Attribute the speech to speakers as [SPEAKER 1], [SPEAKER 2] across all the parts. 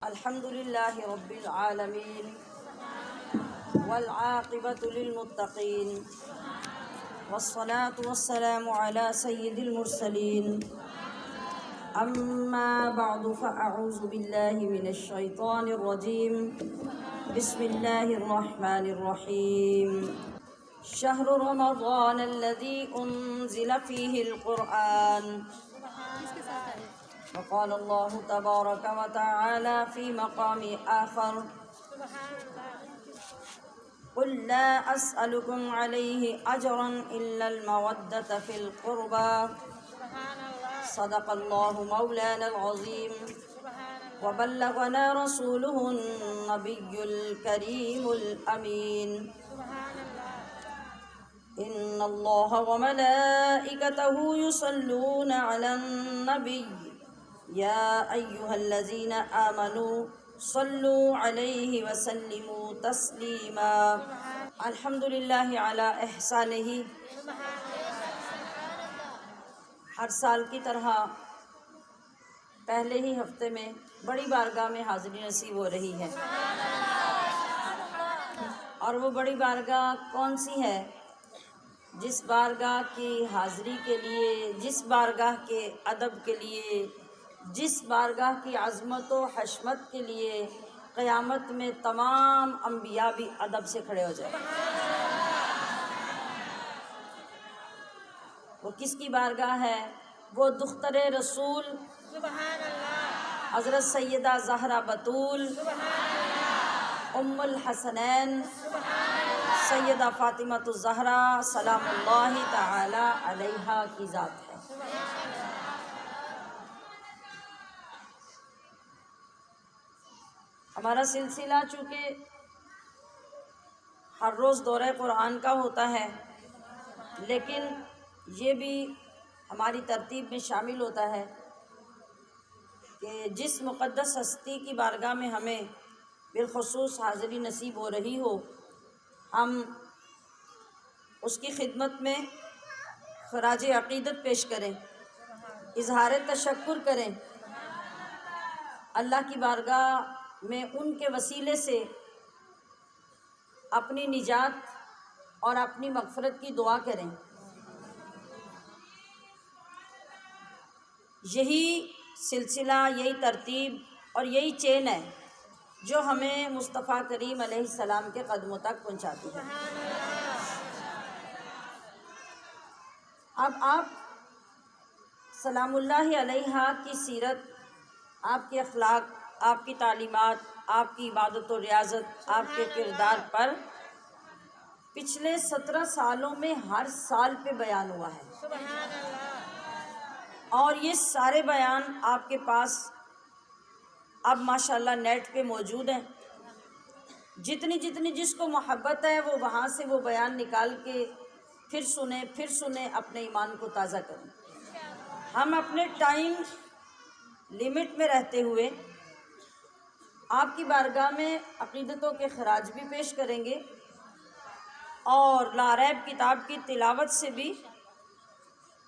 [SPEAKER 1] الحمد لله رب العالمين والعاقبة للمتقين والصلاة والسلام على سيد المرسلين أما بعد فأعوذ بالله من الشيطان الرجيم بسم الله الرحمن الرحيم شهر رمضان الذي أنزل فيه القرآن وقال الله تبارك وتعالى في مقام آخر قل لا أسألكم عليه أجرا إلا المودة في القربى صدق الله مولانا العظيم وبلغنا رسوله النبي الكريم الأمين إن الله وملائكته يصلون على النبي يا أيها الذين آمنوا صلوا عليه وسلموا تسلیما الحمد للہ علی احسانہ. ہر سال کی طرح پہلے ہی ہفتے میں بڑی بارگاہ میں حاضری نصیب ہو رہی ہے، اور وہ بڑی بارگاہ کون سی ہے؟ جس بارگاہ کی حاضری کے لیے، جس بارگاہ کے ادب کے لیے، جس بارگاہ کی عظمت و حشمت کے لیے قیامت میں تمام انبیاء بھی ادب سے کھڑے ہو جائیں. وہ کس کی بارگاہ ہے؟ وہ دختر رسول حضرت سیدہ زہرا بطول ام الحسنین سیدہ فاطمۃ الزہرا سلام اللہ تعالی علیہا کی ذات ہے. ہمارا سلسلہ چونکہ ہر روز دورہ قرآن کا ہوتا ہے، لیکن یہ بھی ہماری ترتیب میں شامل ہوتا ہے کہ جس مقدس ہستی کی بارگاہ میں ہمیں بالخصوص حاضری نصیب ہو رہی ہو، ہم اس کی خدمت میں خراج عقیدت پیش کریں، اظہار تشکر کریں، اللہ کی بارگاہ میں ان کے وسیلے سے اپنی نجات اور اپنی مغفرت کی دعا کریں. یہی سلسلہ، یہی ترتیب اور یہی چین ہے جو ہمیں مصطفیٰ کریم علیہ السلام کے قدموں تک پہنچاتی ہے. اب آپ سلام اللہ علیہا کی سیرت، آپ کے اخلاق، آپ کی تعلیمات، آپ کی عبادت و ریاضت، آپ کے کردار پر پچھلے 17 سالوں میں ہر سال پہ بیان ہوا ہے، اور یہ سارے بیان آپ کے پاس اب ماشاءاللہ نیٹ پہ موجود ہیں. جتنی جس کو محبت ہے وہ وہاں سے وہ بیان نکال کے پھر سنیں اپنے ایمان کو تازہ کریں. ہم اپنے ٹائم لیمٹ میں رہتے ہوئے آپ کی بارگاہ میں عقیدتوں کے خراج بھی پیش کریں گے، اور لاریب کتاب کی تلاوت سے بھی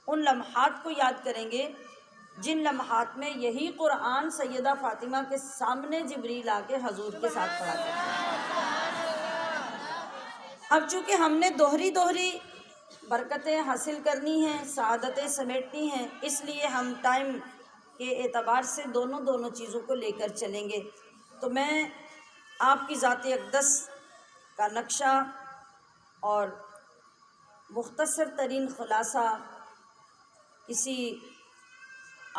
[SPEAKER 1] ان لمحات کو یاد کریں گے جن لمحات میں یہی قرآن سیدہ فاطمہ کے سامنے جبریل آ کے حضور کے ساتھ پڑھا تھا. اب چونکہ ہم نے دوہری برکتیں حاصل کرنی ہیں، سعادتیں سمیٹنی ہیں، اس لیے ہم ٹائم کے اعتبار سے دونوں چیزوں کو لے کر چلیں گے. تو میں آپ کی ذات اقدس کا نقشہ اور مختصر ترین خلاصہ کسی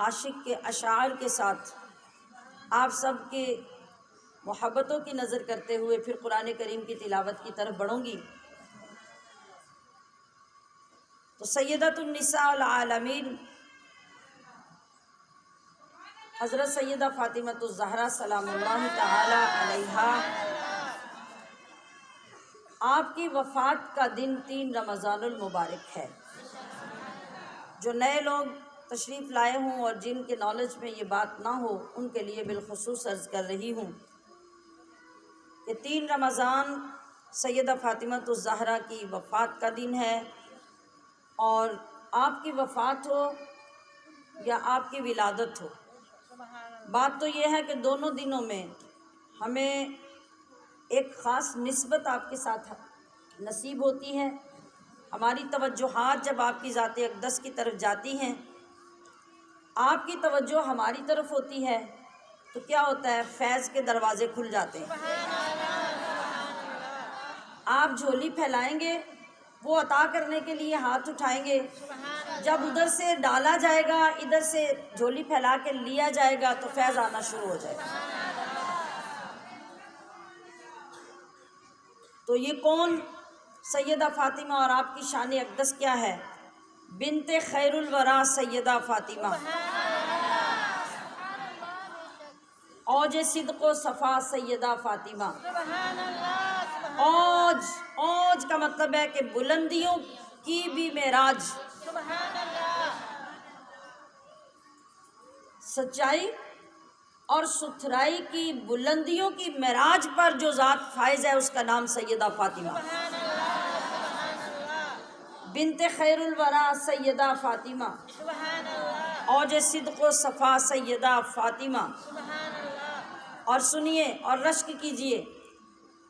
[SPEAKER 1] عاشق کے اشعار کے ساتھ آپ سب کے محبتوں کی نظر کرتے ہوئے پھر قرآن کریم کی تلاوت کی طرف بڑھوں گی. تو سیدۃ النساء العالمین حضرت سیدہ فاطمۃ الزہرا سلام اللہ تعالی علیہا، آپ کی وفات کا دن 3 رمضان المبارک ہے. جو نئے لوگ تشریف لائے ہوں اور جن کے نالج میں یہ بات نہ ہو، ان کے لیے بالخصوص عرض کر رہی ہوں کہ 3 رمضان سیدہ فاطمۃ الزہرا کی وفات کا دن ہے، اور آپ کی وفات ہو یا آپ کی ولادت ہو، بات تو یہ ہے کہ دونوں دنوں میں ہمیں ایک خاص نسبت آپ کے ساتھ نصیب ہوتی ہے. ہماری توجہات جب آپ کی ذات اقدس کی طرف جاتی ہیں، آپ کی توجہ ہماری طرف ہوتی ہے، تو کیا ہوتا ہے؟ فیض کے دروازے کھل جاتے ہیں. آپ جھولی پھیلائیں گے، وہ عطا کرنے کے لیے ہاتھ اٹھائیں گے. جب ادھر سے ڈالا جائے گا، ادھر سے جھولی پھیلا کے لیا جائے گا تو فیض آنا شروع ہو جائے گا. تو یہ کون سیدہ فاطمہ اور آپ کی شان اقدس کیا ہے؟ بنت خیر الورا سیدہ فاطمہ، اوج صدق و صفا سیدہ فاطمہ. اوج کا مطلب ہے کہ بلندیوں کی بھی معراج، سچائی اور ستھرائی کی بلندیوں کی معراج پر جو ذات فائز ہے اس کا نام سیدہ فاطمہ. بنت خیر الورا سیدہ فاطمہ، اوج صدق و صفا سیدہ فاطمہ. اور سنیے اور رشک کیجئے،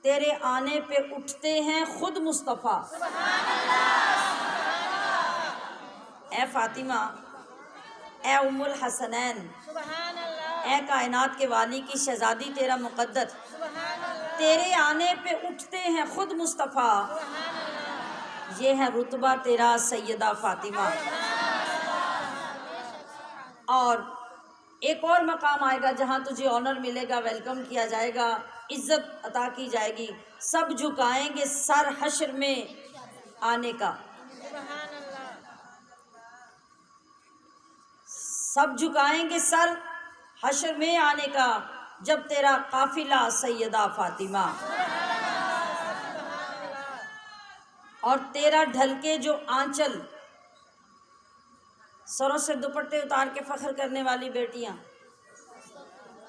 [SPEAKER 1] تیرے آنے پہ اٹھتے ہیں خود مصطفیٰ. اے فاطمہ، اے ام الحسنین، اے کائنات کے والی کی شہزادی، تیرا مقدر، تیرے آنے پہ اٹھتے ہیں خود مصطفیٰ. یہ ہے رتبہ تیرا سیدہ فاطمہ. اور ایک اور مقام آئے گا جہاں تجھے آنر ملے گا، ویلکم کیا جائے گا، عزت عطا کی جائے گی. سب جھکائیں گے سر حشر میں آنے کا، سب جھکائیں گے سر حشر میں آنے کا، جب تیرا قافلہ سیدہ فاطمہ. اور تیرا ڈھل کے جو آنچل، سروں سے دوپٹے اتار کے فخر کرنے والی بیٹیاں،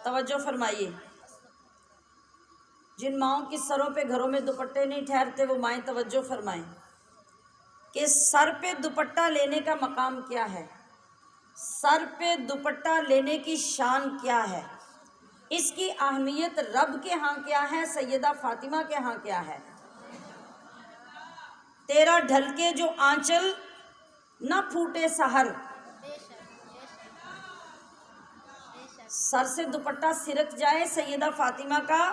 [SPEAKER 1] توجہ فرمائیے. جن ماؤں کی سروں پہ گھروں میں دوپٹے نہیں ٹھہرتے وہ مائیں توجہ فرمائیں کہ سر پہ دوپٹہ لینے کا مقام کیا ہے، سر پہ دوپٹہ لینے کی شان کیا ہے، اس کی اہمیت رب کے ہاں کیا ہے، سیدہ فاطمہ کے ہاں کیا ہے. تیرا ڈھل کے جو آنچل نہ پھوٹے سحر، سر سے دوپٹہ سرک جائے سیدہ فاطمہ کا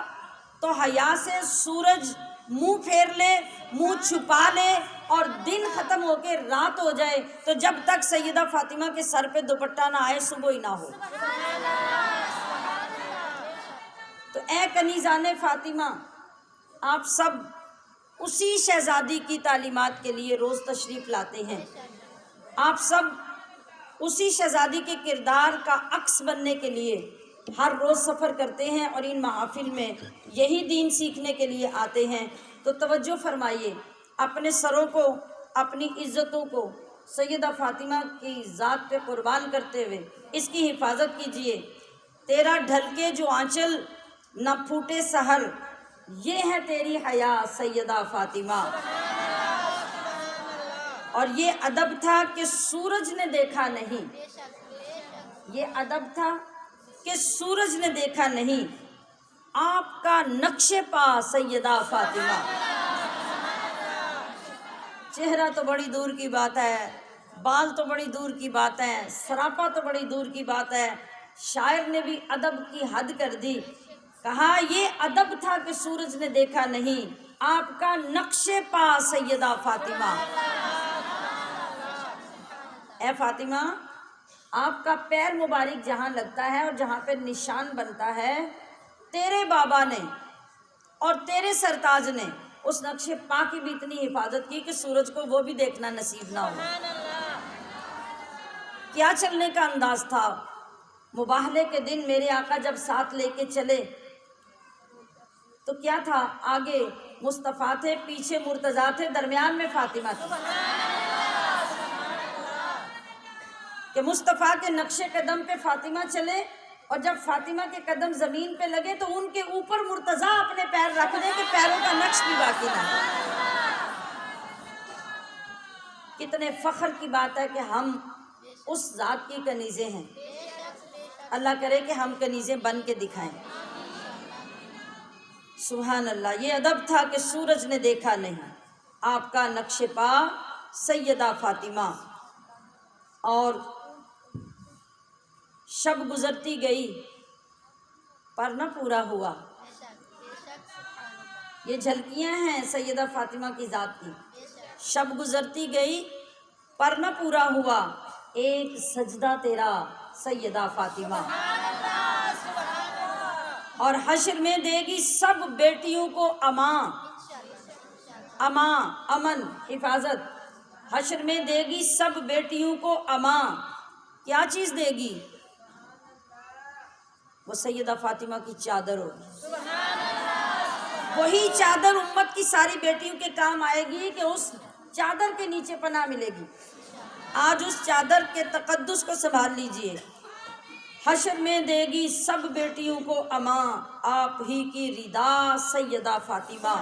[SPEAKER 1] تو حیا سے سورج منہ پھیر لے، منہ چھپا لے، اور دن ختم ہو کے رات ہو جائے تو جب تک سیدہ فاطمہ کے سر پہ دوپٹہ نہ آئے صبح ہی نہ ہو. تو اے کنیزان فاطمہ، آپ سب اسی شہزادی کی تعلیمات کے لیے روز تشریف لاتے ہیں، آپ سب اسی شہزادی کے کردار کا عکس بننے کے لیے ہر روز سفر کرتے ہیں اور ان محافل میں یہی دین سیکھنے کے لیے آتے ہیں. تو توجہ فرمائیے، اپنے سروں کو، اپنی عزتوں کو سیدہ فاطمہ کی ذات پہ قربان کرتے ہوئے اس کی حفاظت کیجیے. تیرا ڈھل کے جو آنچل نہ پھوٹے سحر، یہ ہے تیری حیا سیدہ فاطمہ. اور یہ ادب تھا کہ سورج نے دیکھا نہیں، یہ ادب تھا کہ سورج نے دیکھا نہیں، آپ کا نقش پا سیدہ فاطمہ. چہرہ تو بڑی دور کی بات ہے، بال تو بڑی دور کی بات ہے، سراپا تو بڑی دور کی بات ہے. شاعر نے بھی ادب کی حد کر دی، کہا یہ ادب تھا کہ سورج نے دیکھا نہیں، آپ کا نقش پا سیدہ فاطمہ. اے فاطمہ، آپ کا پیر مبارک جہاں لگتا ہے اور جہاں پہ نشان بنتا ہے، تیرے بابا نے اور تیرے سرتاج نے اس نقش پا کی بھی اتنی حفاظت کی کہ سورج کو وہ بھی دیکھنا نصیب نہ ہو. کیا چلنے کا انداز تھا. مباہلے کے دن میرے آقا جب ساتھ لے کے چلے تو کیا تھا، آگے مصطفیٰ تھے، پیچھے مرتضیٰ تھے، درمیان میں فاطمہ تھی. کہ مصطفیٰ کے نقش قدم پہ فاطمہ چلے اور جب فاطمہ کے قدم زمین پہ لگے تو ان کے اوپر مرتضیٰ اپنے پیر رکھ دے کہ پیروں کا نقش بھی باقی نہ ہو. کتنے فخر کی بات ہے کہ ہم اس ذات کی کنیزیں ہیں. اللہ کرے کہ ہم کنیزیں بن کے دکھائیں۔ سبحان اللہ، یہ ادب تھا کہ سورج نے دیکھا نہیں آپ کا نقش پا سیدہ فاطمہ، اور شب گزرتی گئی پر نہ پورا ہوا۔ یہ جھلکیاں ہیں سیدہ فاطمہ کی ذات کی۔ شب گزرتی گئی پر نہ پورا ہوا، ایک سجدہ تیرا سیدہ فاطمہ، اور حشر میں دے گی سب بیٹیوں کو امان، امن، حفاظت۔ حشر میں دے گی سب بیٹیوں کو امان، کیا چیز دے گی؟ وہ سیدہ فاطمہ کی چادر ہوگی۔ وہی چادر امت کی ساری بیٹیوں کے کام آئے گی کہ اس چادر کے نیچے پناہ ملے گی۔ آج اس چادر کے تقدس کو سنبھال لیجئے۔ حشر میں دے گی سب بیٹیوں کو امان، آپ ہی کی ردا سیدہ فاطمہ۔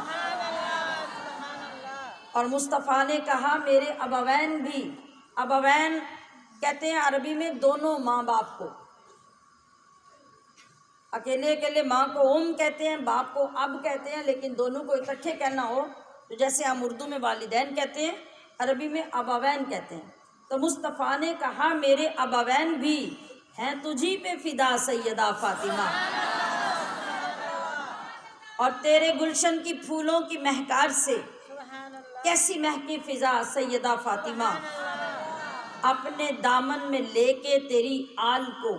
[SPEAKER 1] اور مصطفیٰ نے کہا میرے ابوین بھی، ابوین کہتے ہیں عربی میں دونوں ماں باپ کو، اکیلے اکیلے ماں کو ام کہتے ہیں، باپ کو اب کہتے ہیں، لیکن دونوں کو اکٹھے کہنا ہو تو جیسے ہم اردو میں والدین کہتے ہیں، عربی میں ابوین کہتے ہیں۔ تو مصطفیٰ نے کہا میرے ابوین بھی ہیں تجھی پہ فدا سیدہ فاطمہ، اور تیرے گلشن کی پھولوں کی مہکار سے کیسی مہکی فضا سیدہ فاطمہ، اپنے دامن میں لے کے تیری آل کو،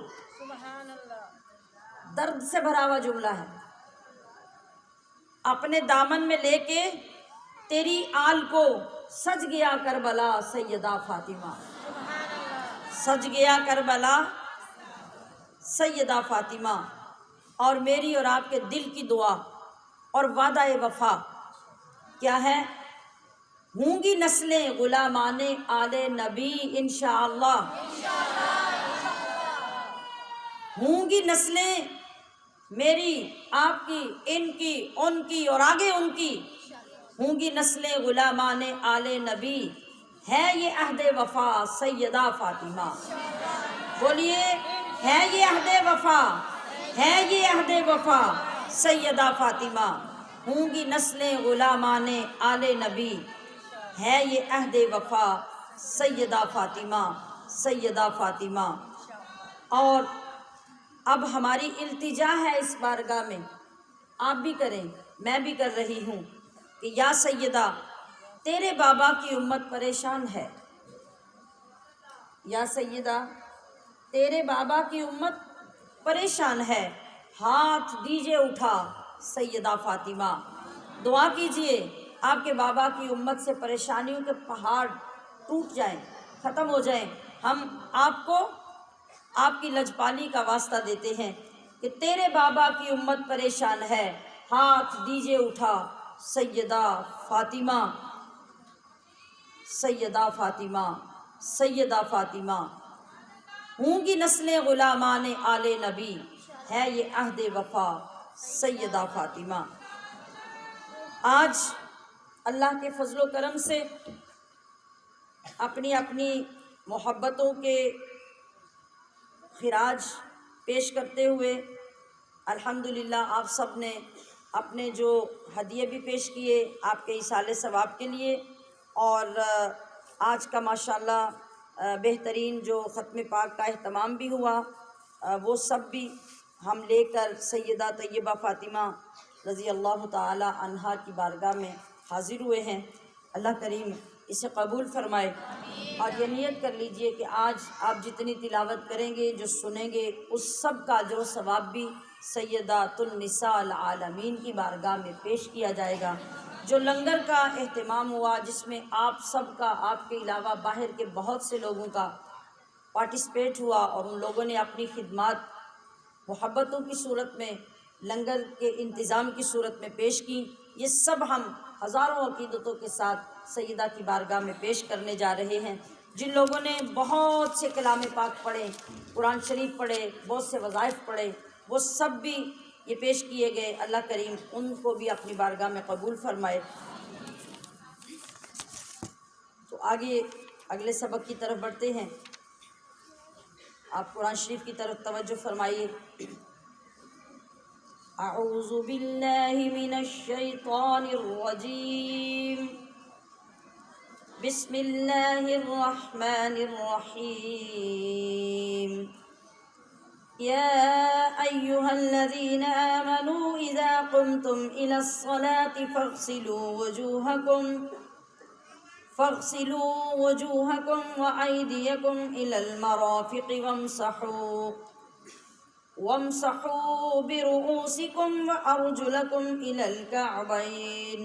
[SPEAKER 1] درد سے بھرا ہوا جملہ ہے، اپنے دامن میں لے کے تیری آل کو سج گیا کربلا سیدہ فاطمہ، سج گیا کربلا سیدہ فاطمہ۔ اور میری اور آپ کے دل کی دعا اور وعدہ وفا کیا ہے؟ ہوں گی نسلیں غلامان آل نبی انشاءاللہ، ہوں گی نسلیں میری آپ کی، ان کی اور آگے ان کی، ہوں گی نسلیں غلامان آل نبی، ہے یہ عہد وفا سیدہ فاطمہ۔ بولیے ہے یہ عہد وفا، ہے یہ عہد وفا سیدہ فاطمہ، ہوں گی نسلیں غلامان آل نبی، ہے یہ عہد وفا سیدہ فاطمہ، سیدہ فاطمہ۔ اور اب ہماری التجا ہے اس بارگاہ میں، آپ بھی کریں، میں بھی کر رہی ہوں، کہ یا سیدہ تیرے بابا کی امت پریشان ہے، یا سیدہ تیرے بابا کی امت پریشان ہے، ہاتھ دیجئے اٹھا سیدہ فاطمہ، دعا کیجئے آپ کے بابا کی امت سے پریشانیوں کے پہاڑ ٹوٹ جائیں، ختم ہو جائیں۔ ہم آپ کو آپ کی لجپالی کا واسطہ دیتے ہیں کہ تیرے بابا کی امت پریشان ہے، ہاتھ دیجئے اٹھا سیدہ فاطمہ، سیدہ فاطمہ، سیدہ فاطمہ، ہوں گی نسلیں غلامان آل نبی، ہے یہ عہد وفا سیدہ فاطمہ۔ آج اللہ کے فضل و کرم سے اپنی اپنی محبتوں کے خراج پیش کرتے ہوئے الحمدللہ آپ سب نے اپنے جو ہدیے بھی پیش کیے آپ کے ایصال ثواب کے لیے، اور آج کا ماشاءاللہ بہترین جو ختم پاک کا اہتمام بھی ہوا، وہ سب بھی ہم لے کر سیدہ طیبہ فاطمہ رضی اللہ تعالی عنہا کی بارگاہ میں حاضر ہوئے ہیں۔ اللہ کریم اسے قبول فرمائے، اور یہ نیت کر لیجئے کہ آج آپ جتنی تلاوت کریں گے، جو سنیں گے، اس سب کا اجر و ثواب بھی سیدات النساء العالمین کی بارگاہ میں پیش کیا جائے گا۔ جو لنگر کا اہتمام ہوا جس میں آپ سب کا، آپ کے علاوہ باہر کے بہت سے لوگوں کا پارٹیسپیٹ ہوا، اور ان لوگوں نے اپنی خدمات محبتوں کی صورت میں، لنگر کے انتظام کی صورت میں پیش کی، یہ سب ہم ہزاروں عقیدتوں کے ساتھ سیدہ کی بارگاہ میں پیش کرنے جا رہے ہیں۔ جن لوگوں نے بہت سے کلام پاک پڑھے، قرآن شریف پڑھے، بہت سے وظائف پڑھے، وہ سب بھی یہ پیش کیے گئے، اللہ کریم ان کو بھی اپنی بارگاہ میں قبول فرمائے۔ تو آگے اگلے سبق کی طرف بڑھتے ہیں۔ آپ قرآن شریف کی طرف توجہ فرمائیے۔ اعوذ باللہ من الشیطان الرجیم، بسم اللہ الرحمن الرحیم۔ یا ایہا الذین آمنوا اذا قمتم الى الصلاة فاغسلوا وجوہکم وأیدیکم الى المرافق وامسحوا برؤوسکم وأرجلکم إلى الكعبین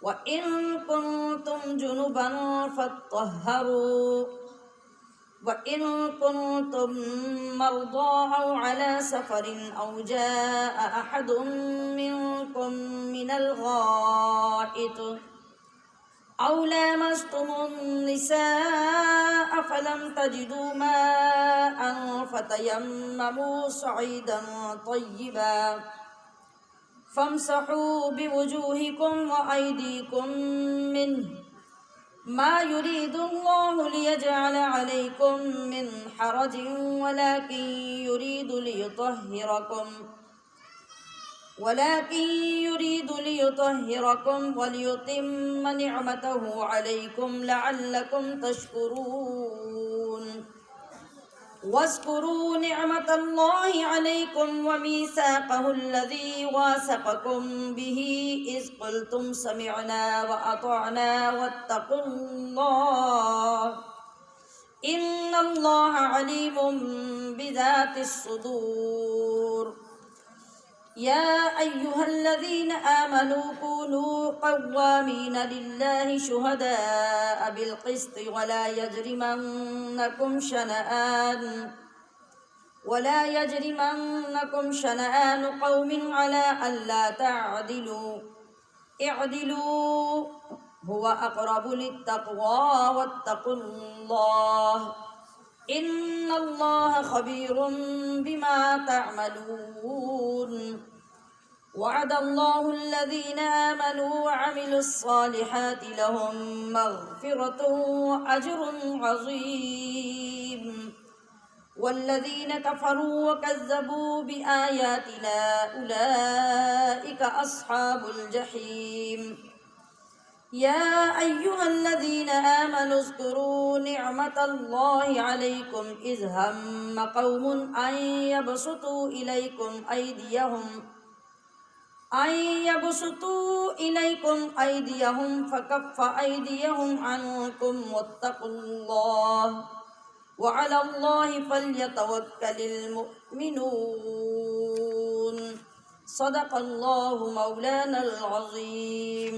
[SPEAKER 1] وإن كنتم جنبا فاطہروا وإن كنتم مرضى أو على سفر أو جاء أحد منكم من الغائط أو لامستم النساء فلم تجدوا ماء فتيمموا صعيدا طيبا فامسحوا بوجوهكم وأيديكم منه ما يريد الله ليجعل عليكم من حرج ولكن يريد ليطهركم وليتم نعمته عليكم لعلكم تشكرون واذكروا نعمة الله عليكم وميثاقه الذي واثقكم به إذ قلتم سمعنا وأطعنا واتقوا الله إن الله عليم بذات الصدور۔ يا أيها الذين آمنوا كونوا قوامين لله شهداء بالقسط ولا يجرمنكم شنآن قوم على ألا تعدلوا اعدلوا هو أقرب للتقوى واتقوا الله إن الله خبير بما تعملون۔ وعد الله الذين آمنوا وعملوا الصالحات لهم مغفرة وأجر عظيم، والذين كفروا وكذبوا بآياتنا أولئك أصحاب الجحيم۔ يا أيها الذين آمنوا اذكروا نعمة الله عليكم إذ هم قوم أن يبسطوا إليكم أيديهم فكف أيديهم عنكم واتقوا الله وعلى الله فليتوكل المؤمنون۔ صدق اللہ مولانا العظیم۔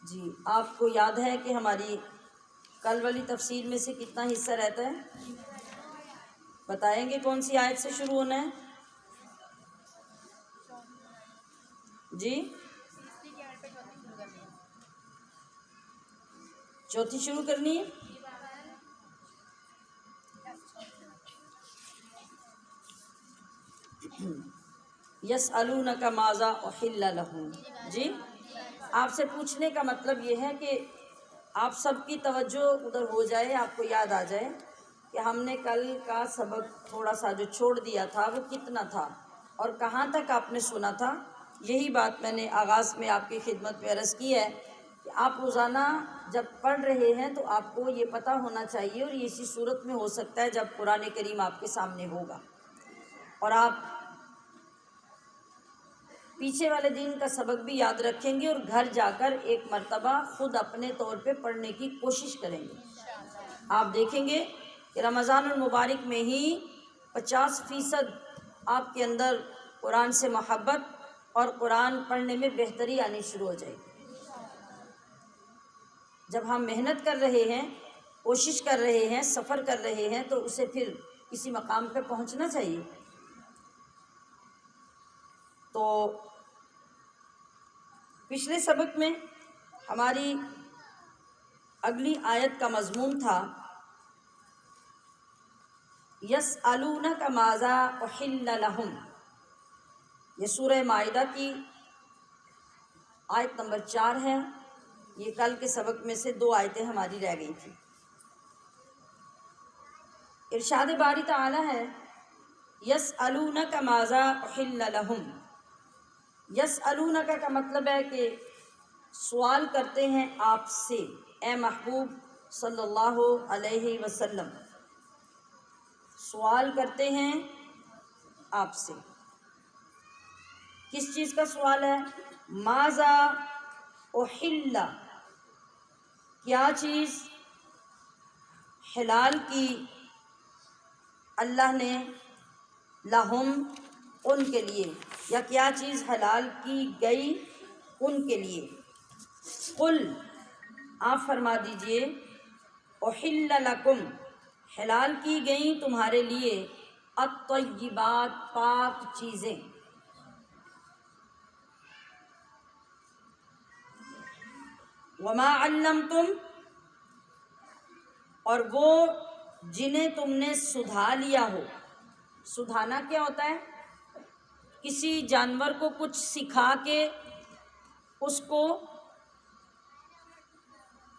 [SPEAKER 1] جی، آپ کو یاد ہے کہ ہماری کل والی تفسیر میں سے کتنا حصہ رہتا ہے؟ بتائیں گے کون سی آیت سے شروع ہونا ہے؟ جی، چوتھی شروع کرنی ہے۔ یسألونک ماذا احل لہم۔ جی، آپ سے پوچھنے کا مطلب یہ ہے کہ آپ سب کی توجہ ادھر ہو جائے، آپ کو یاد آ جائے کہ ہم نے کل کا سبق تھوڑا سا جو چھوڑ دیا تھا وہ کتنا تھا اور کہاں تک آپ نے سنا تھا۔ یہی بات میں نے آغاز میں آپ کی خدمت میں عرض کی ہے کہ آپ روزانہ جب پڑھ رہے ہیں تو آپ کو یہ پتہ ہونا چاہیے، اور یہ اسی صورت میں ہو سکتا ہے جب قرآن کریم آپ کے سامنے ہوگا اور آپ پیچھے والے دن کا سبق بھی یاد رکھیں گے اور گھر جا کر ایک مرتبہ خود اپنے طور پہ پڑھنے کی کوشش کریں گے۔ آپ دیکھیں گے کہ رمضان المبارک میں ہی 50% آپ کے اندر قرآن سے محبت اور قرآن پڑھنے میں بہتری آنی شروع ہو جائے گی۔ جب ہم محنت کر رہے ہیں، کوشش کر رہے ہیں، سفر کر رہے ہیں تو اسے پھر کسی مقام پہ پہنچنا چاہیے۔ تو پچھلے سبق میں ہماری اگلی آیت کا مضمون تھا یسألونک ماذا احل لہم۔ یہ سورہ مائدہ کی آیت نمبر 4 ہے۔ یہ کل کے سبق میں سے 2 آیتیں ہماری رہ گئی تھیں۔ ارشاد باری تعالی ہے یسألونک ماذا احل لہم. یسألونک کا مطلب ہے کہ سوال کرتے ہیں آپ سے اے محبوب صلی اللہ علیہ وسلم، سوال کرتے ہیں آپ سے. کس چیز کا سوال ہے؟ ماذا احل، کیا چیز حلال کی اللہ نے لہم ان کے لیے، یا کیا چیز حلال کی گئی ان کے لیے. قل آپ فرما دیجئے احل لکم حلال کی گئیں تمہارے لیے الطیبات پاک چیزیں. وما علمتم اور وہ جنہیں تم نے سدھا لیا ہو. سدھانا کیا ہوتا ہے؟ کسی جانور کو کچھ سکھا کے اس کو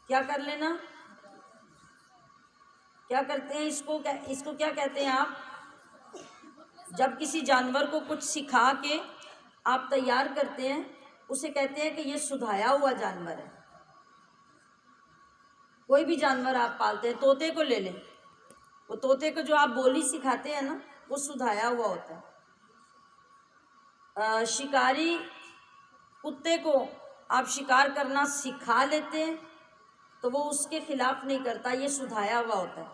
[SPEAKER 1] کیا کر لینا، کیا کرتے ہیں اس کو کیا کہتے ہیں آپ؟ جب کسی جانور کو کچھ سکھا کے آپ تیار کرتے ہیں اسے کہتے ہیں کہ یہ سدھایا ہوا جانور ہے. کوئی بھی جانور آپ پالتے ہیں، طوطے کو لے لیں، وہ طوطے کو جو آپ بولی سکھاتے ہیں نا وہ سدھایا ہوا ہوتا ہے. شکاری کتے کو آپ شکار کرنا سکھا لیتے ہیں تو وہ اس کے خلاف نہیں کرتا، یہ سدھایا ہوا ہوتا ہے.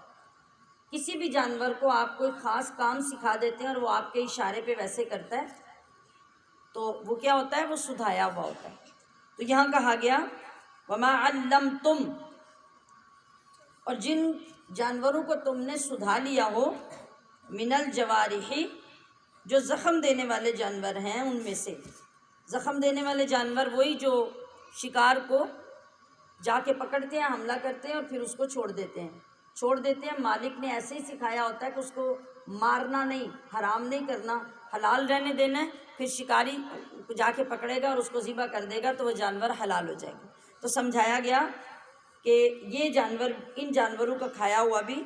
[SPEAKER 1] کسی بھی جانور کو آپ کوئی خاص کام سکھا دیتے ہیں اور وہ آپ کے اشارے پہ ویسے کرتا ہے تو وہ کیا ہوتا ہے؟ وہ سدھایا ہوا ہوتا ہے. تو یہاں کہا گیا وما علمتم، اور جن جانوروں کو تم نے سدھا لیا ہو، من الجوارح جو زخم دینے والے جانور ہیں ان میں سے. زخم دینے والے جانور وہی جو شکار کو جا کے پکڑتے ہیں، حملہ کرتے ہیں اور پھر اس کو چھوڑ دیتے ہیں. مالک نے ایسے ہی سکھایا ہوتا ہے کہ اس کو مارنا نہیں، حرام نہیں کرنا، حلال رہنے دینا ہے. پھر شکاری جا کے پکڑے گا اور اس کو ذبح کر دے گا تو وہ جانور حلال ہو جائے گا. تو سمجھایا گیا کہ یہ جانور، ان جانوروں کا کھایا ہوا بھی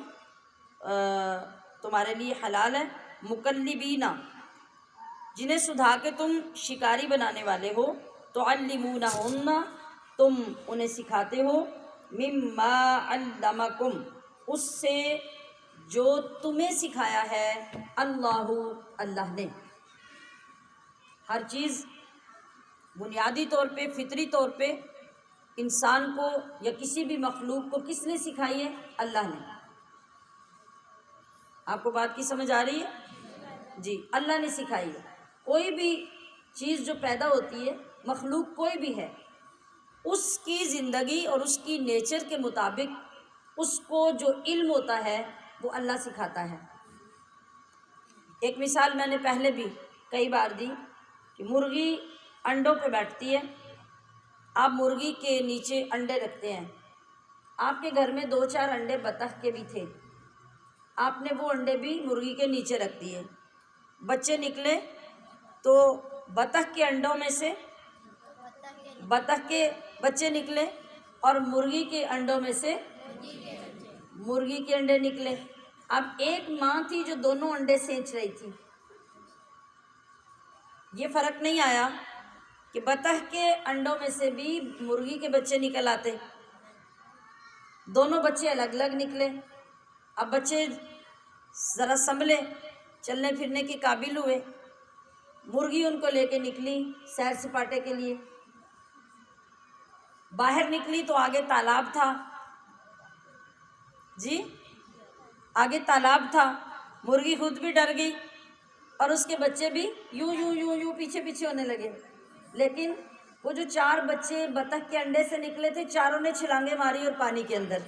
[SPEAKER 1] تمہارے لیے حلال ہے. مکلبین جنہیں سدھا کے تم شکاری بنانے والے ہو، تعلمونہن تم انہیں سکھاتے ہو، مما علمکم اس سے جو تمہیں سکھایا ہے اللہ نے. ہر چیز بنیادی طور پہ، فطری طور پہ انسان کو یا کسی بھی مخلوق کو کس نے سکھائی ہے؟ اللہ نے. آپ کو بات کی سمجھ آ رہی ہے؟ جی، اللہ نے سکھائی ہے. کوئی بھی چیز جو پیدا ہوتی ہے، مخلوق کوئی بھی ہے، اس کی زندگی اور اس کی نیچر کے مطابق اس کو جو علم ہوتا ہے وہ اللہ سکھاتا ہے. ایک مثال میں نے پہلے بھی کئی بار دی کہ مرغی انڈوں پہ بیٹھتی ہے. آپ مرغی کے نیچے انڈے رکھتے ہیں. آپ کے گھر میں 2-4 انڈے بطخ کے بھی تھے، آپ نے وہ انڈے بھی مرغی کے نیچے رکھ دیے. بچے نکلے تو بطخ کے انڈوں میں سے بطخ کے بچے نکلے اور مرغی کے انڈوں میں سے مرغی کے انڈے نکلے. اب ایک ماں تھی جو دونوں انڈے سینچ رہی تھی. یہ فرق نہیں آیا کہ بطخ کے انڈوں میں سے بھی مرغی کے بچے نکل آتے، دونوں بچے الگ الگ نکلے. اب بچے ذرا سنبھلے، چلنے پھرنے کے قابل ہوئے. مرغی ان کو لے کے نکلی سیر سپاٹے کے لیے. باہر نکلی تو آگے تالاب تھا. جی، آگے تالاب تھا. مرغی خود بھی ڈر گئی اور اس کے بچے بھی یوں یوں یوں یوں پیچھے پیچھے ہونے لگے. لیکن وہ جو 4 بچے بطخ کے انڈے سے نکلے تھے، چاروں نے چھلانگیں ماری اور پانی کے اندر.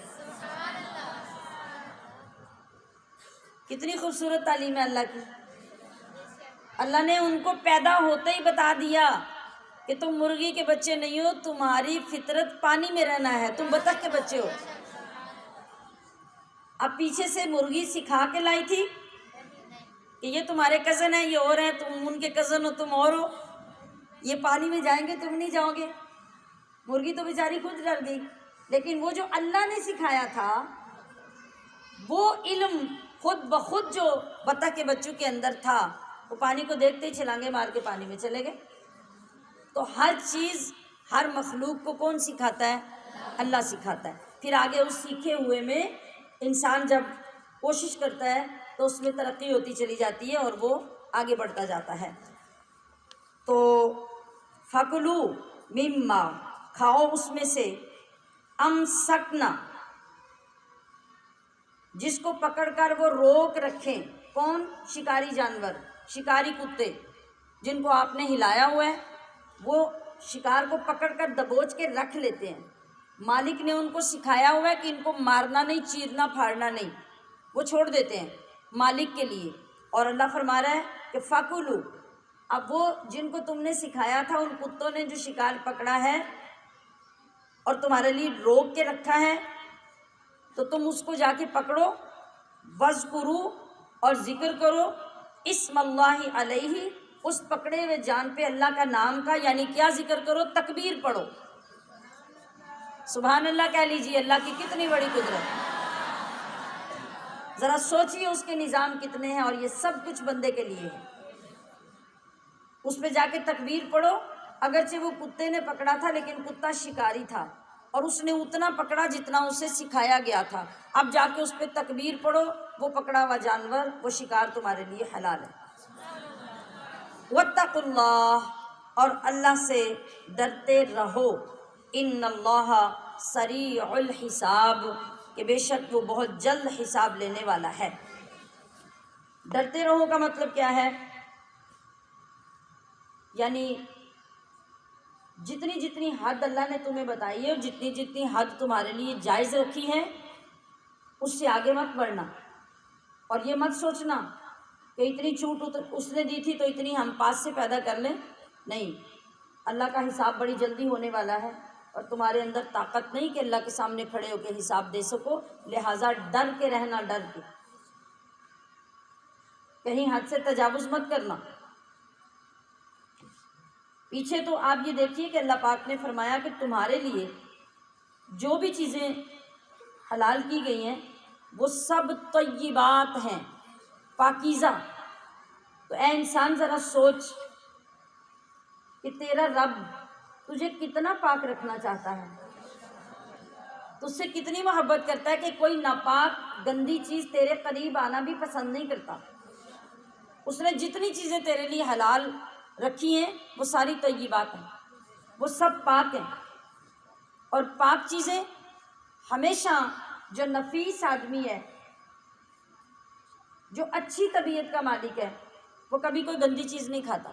[SPEAKER 1] کتنی خوبصورت تعلیم ہے اللہ کی. اللہ نے ان کو پیدا ہوتے ہی بتا دیا کہ تم مرغی کے بچے نہیں ہو، تمہاری فطرت پانی میں رہنا ہے، تم بطخ کے بچے ہو. اب پیچھے سے مرغی سکھا کے لائی تھی کہ یہ تمہارے کزن ہیں، یہ اور ہیں، تم ان کے کزن ہو، تم اور ہو، یہ پانی میں جائیں گے تم نہیں جاؤ گے. مرغی تو بیچاری خود ڈر گئی. لیکن وہ جو اللہ نے سکھایا تھا وہ علم خود بخود جو بطخ کے بچوں کے اندر تھا وہ پانی کو دیکھتے ہی چھلانگے مار کے پانی میں چلے گئے۔ تو ہر چیز ہر مخلوق کو کون سکھاتا ہے؟ اللہ سکھاتا ہے۔ پھر آگے اس سیکھے ہوئے میں انسان جب کوشش کرتا ہے تو اس میں ترقی ہوتی چلی جاتی ہے اور وہ آگے بڑھتا جاتا ہے۔ تو فَكُلُوا مِمَّا، کھاؤ اس میں سے، امسکنا، جس کو پکڑ کر وہ روک رکھیں۔ کون؟ شکاری جانور، شکاری کتے جن کو آپ نے ہلایا ہوا ہے، وہ شکار کو پکڑ کر دبوچ کے رکھ لیتے ہیں۔ مالک نے ان کو سکھایا ہوا ہے کہ ان کو مارنا نہیں، چیرنا پھاڑنا نہیں، وہ چھوڑ دیتے ہیں مالک کے لیے۔ اور اللہ فرما رہا ہے کہ فَكُلُوا، اب وہ جن کو تم نے سکھایا تھا، ان کتوں نے جو شکار پکڑا ہے اور تمہارے لیے روک کے رکھا ہے، تو تم اس کو جا کے پکڑو، وَاذْكُرُوا، اور ذکر کرو، اسم اللہ علیہ، اس پکڑے ہوئے جان پہ اللہ کا نام کا، یعنی کیا ذکر کرو؟ تکبیر پڑھو، سبحان اللہ کہہ لیجیے، اللہ کی کتنی بڑی قدرت۔ ذرا سوچیے اس کے نظام کتنے ہیں، اور یہ سب کچھ بندے کے لیے ہے۔ اس پہ جا کے تکبیر پڑھو، اگرچہ وہ کتے نے پکڑا تھا لیکن کتا شکاری تھا اور اس نے اتنا پکڑا جتنا اسے سکھایا گیا تھا۔ اب جا کے اس پہ تکبیر پڑھو، وہ پکڑا ہوا جانور، وہ شکار تمہارے لیے حلال ہے۔ واتقوا اللہ، اور اللہ سے ڈرتے رہو، ان اللہ سریع الحساب، کہ بے شک وہ بہت جلد حساب لینے والا ہے۔ ڈرتے رہو کا مطلب کیا ہے؟ یعنی جتنی جتنی حد اللہ نے تمہیں بتائی ہے اور جتنی جتنی حد تمہارے لیے جائز رکھی ہے، اس سے آگے مت بڑھنا، اور یہ مت سوچنا کہ اتنی چھوٹ اس نے دی تھی تو اتنی ہم پاس سے پیدا کر لیں۔ نہیں، اللہ کا حساب بڑی جلدی ہونے والا ہے اور تمہارے اندر طاقت نہیں کہ اللہ کے سامنے کھڑے ہو کے حساب دے سکو، لہٰذا ڈر کے رہنا، ڈر کے، کہیں حد سے تجاوز مت کرنا۔ پیچھے تو آپ یہ دیکھیے کہ اللہ پاک نے فرمایا کہ تمہارے لیے جو بھی چیزیں حلال کی گئی ہیں وہ سب طیبات ہیں، پاکیزہ۔ تو اے انسان ذرا سوچ کہ تیرا رب تجھے کتنا پاک رکھنا چاہتا ہے، تجھ سے کتنی محبت کرتا ہے کہ کوئی ناپاک گندی چیز تیرے قریب آنا بھی پسند نہیں کرتا۔ اس نے جتنی چیزیں تیرے لیے حلال رکھی ہیں وہ ساری طیبات ہیں، وہ سب پاک ہیں۔ اور پاک چیزیں ہمیشہ، جو نفیس آدمی ہے، جو اچھی طبیعت کا مالک ہے، وہ کبھی کوئی گندی چیز نہیں کھاتا،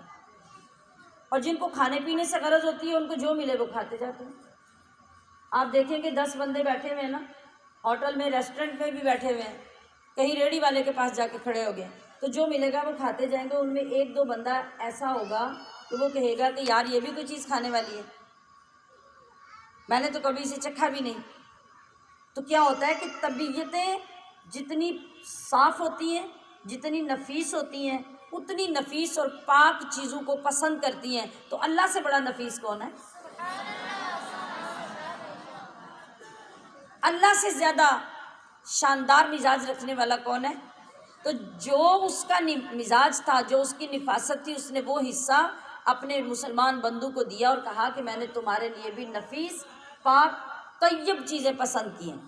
[SPEAKER 1] اور جن کو کھانے پینے سے غرض ہوتی ہے ان کو جو ملے وہ کھاتے جاتے ہیں۔ آپ دیکھیں کہ 10 بندے بیٹھے ہوئے ہیں نا، ہوٹل میں، ریسٹورنٹ میں بھی بیٹھے ہوئے ہیں، کہیں ریڑھی والے کے پاس جا کے کھڑے ہو گئے تو جو ملے گا وہ کھاتے جائیں گے۔ ان میں 1-2 بندہ ایسا ہوگا کہ وہ کہے گا کہ یار یہ بھی کوئی چیز کھانے والی ہے، میں نے تو کبھی اسے چکھا بھی نہیں۔ تو کیا ہوتا ہے کہ طبیعتیں جتنی صاف ہوتی ہیں، جتنی نفیس ہوتی ہیں، اتنی نفیس اور پاک چیزوں کو پسند کرتی ہیں۔ تو اللہ سے بڑا نفیس کون ہے؟ اللہ سے زیادہ شاندار مزاج رکھنے والا کون ہے؟ تو جو اس کا مزاج تھا، جو اس کی نفاست تھی، اس نے وہ حصہ اپنے مسلمان بندوں کو دیا اور کہا کہ میں نے تمہارے لیے بھی نفیس، پاک، طیب چیزیں پسند کی ہیں۔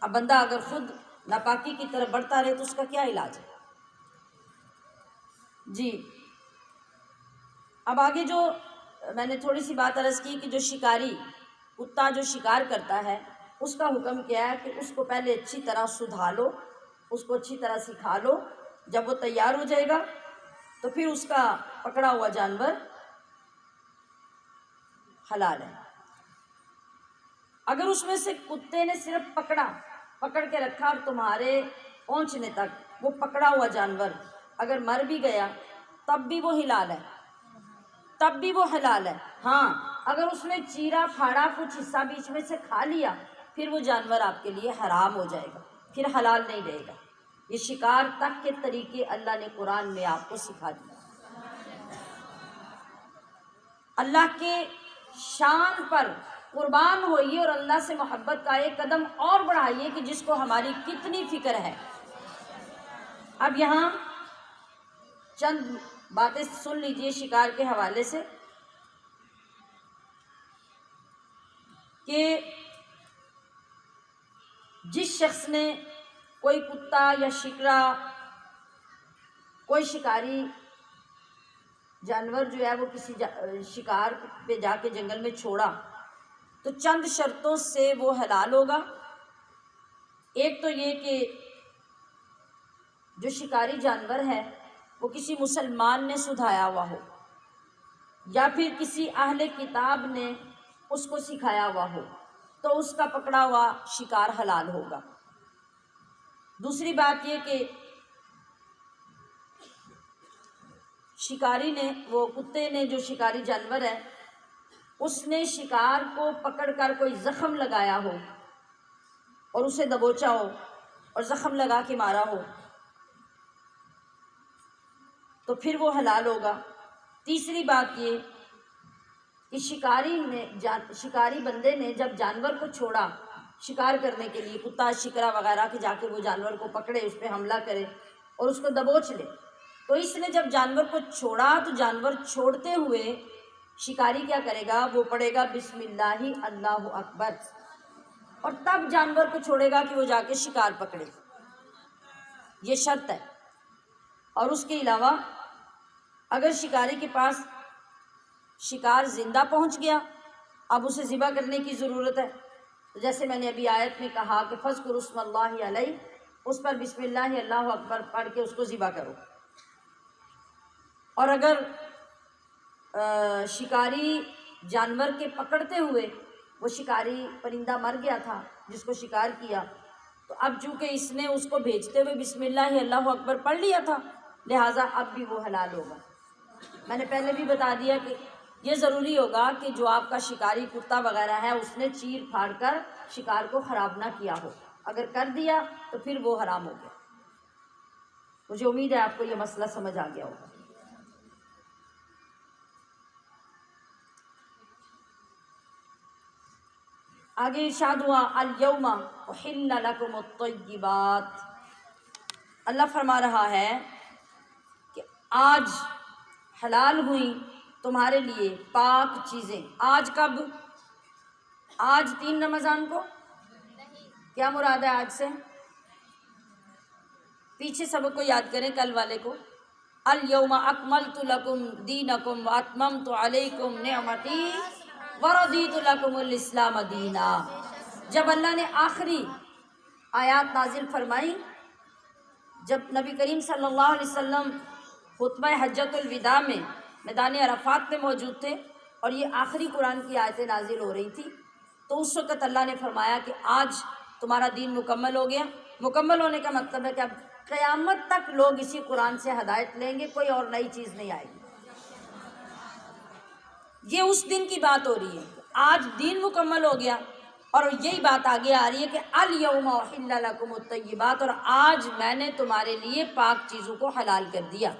[SPEAKER 1] اب بندہ اگر خود ناپاکی کی طرف بڑھتا رہے تو اس کا کیا علاج ہے؟ جی، اب آگے جو میں نے تھوڑی سی بات عرض کی کہ جو شکاری کتا جو شکار کرتا ہے، اس کا حکم کیا ہے کہ اس کو پہلے اچھی طرح سدھا لو، اس کو اچھی طرح سکھا لو، جب وہ تیار ہو جائے گا تو پھر اس کا پکڑا ہوا جانور حلال ہے۔ اگر اس میں سے کتے نے صرف پکڑ کے رکھا اور تمہارے پہنچنے تک وہ پکڑا ہوا جانور اگر مر بھی گیا تب بھی وہ حلال ہے، تب بھی وہ حلال ہے۔ ہاں، اگر اس نے چیرا پھاڑا، کچھ حصہ بیچ میں سے کھا لیا، پھر وہ جانور آپ کے لیے حرام ہو جائے گا، پھر حلال نہیں رہے گا۔ یہ شکار تک کے طریقے اللہ نے قرآن میں آپ کو سکھا دیا۔ اللہ کے شان پر قربان ہوئیے اور اللہ سے محبت کا ایک قدم اور بڑھائیے کہ جس کو ہماری کتنی فکر ہے۔ اب یہاں چند باتیں سن لیجئے شکار کے حوالے سے کہ جس شخص نے کوئی کتا یا شکرا، کوئی شکاری جانور جو ہے وہ کسی شکار پہ جا کے جنگل میں چھوڑا تو چند شرطوں سے وہ حلال ہوگا۔ ایک تو یہ کہ جو شکاری جانور ہے وہ کسی مسلمان نے سدھایا ہوا ہو یا پھر کسی اہل کتاب نے اس کو سکھایا ہوا ہو تو اس کا پکڑا ہوا شکار حلال ہوگا۔ دوسری بات یہ کہ شکاری نے، وہ کتے نے، جو شکاری جانور ہے، اس نے شکار کو پکڑ کر کوئی زخم لگایا ہو اور اسے دبوچا ہو اور زخم لگا کے مارا ہو تو پھر وہ حلال ہوگا۔ تیسری بات یہ کہ شکاری بندے نے جب جانور کو چھوڑا شکار کرنے کے لیے، کتا شکرا وغیرہ کے جا کے وہ جانور کو پکڑے، اس پہ حملہ کرے اور اس کو دبوچ لے، تو اس نے جب جانور کو چھوڑا تو جانور چھوڑتے ہوئے شکاری کیا کرے گا؟ وہ پڑھے گا بسم اللہ اللہ اکبر، اور تب جانور کو چھوڑے گا کہ وہ جا کے شکار پکڑے، یہ شرط ہے۔ اور اس کے علاوہ اگر شکاری کے پاس شکار زندہ پہنچ گیا، اب اسے ذبح کرنے کی ضرورت ہے، تو جیسے میں نے ابھی آیت میں کہا کہ فَاذْكُرُوا اسْمَ اللَّهِ عَلَيْهِ، اس پر بسم اللہ اللہ اکبر پڑھ کے اس کو ذبح کرو۔ اور اگر شکاری جانور کے پکڑتے ہوئے وہ شکاری پرندہ مر گیا تھا جس کو شکار کیا، تو اب چونکہ اس نے اس کو بھیجتے ہوئے بسم اللہ اللہ اکبر پڑھ لیا تھا، لہٰذا اب بھی وہ حلال ہوگا۔ میں نے پہلے بھی بتا دیا کہ یہ ضروری ہوگا کہ جو آپ کا شکاری کتا وغیرہ ہے اس نے چیر پھاڑ کر شکار کو خراب نہ کیا ہو، اگر کر دیا تو پھر وہ حرام ہو گیا۔ مجھے امید ہے آپ کو یہ مسئلہ سمجھ آ گیا ہوگا۔ آگے ارشاد ہوا الیوم احل لکم الطیبات، اللہ فرما رہا ہے کہ آج حلال ہوئی تمہارے لیے پاک چیزیں۔ آج کب؟ آج 3 رمضان کو؟ کیا مراد ہے آج سے؟ پیچھے سبق کو یاد کریں، کل والے کو۔ الیوم اکملت لکم دینکم واتممت علیکم نعمتی ورضیت لکم الاسلام دینا۔ جب اللہ نے آخری آیات نازل فرمائی، جب نبی کریم صلی اللہ علیہ وسلم خطبہ حجۃ الوداع میں میدان عرفات میں موجود تھے اور یہ آخری قرآن کی آیتیں نازل ہو رہی تھی، تو اس وقت اللہ نے فرمایا کہ آج تمہارا دین مکمل ہو گیا۔ مکمل ہونے کا مطلب ہے کہ اب قیامت تک لوگ اسی قرآن سے ہدایت لیں گے، کوئی اور نئی چیز نہیں آئے گی۔ یہ اس دن کی بات ہو رہی ہے، آج دین مکمل ہو گیا، اور یہی بات آگے آ رہی ہے کہ الیوم احل لکم الطیبات، اور آج میں نے تمہارے لیے پاک چیزوں کو حلال کر دیا۔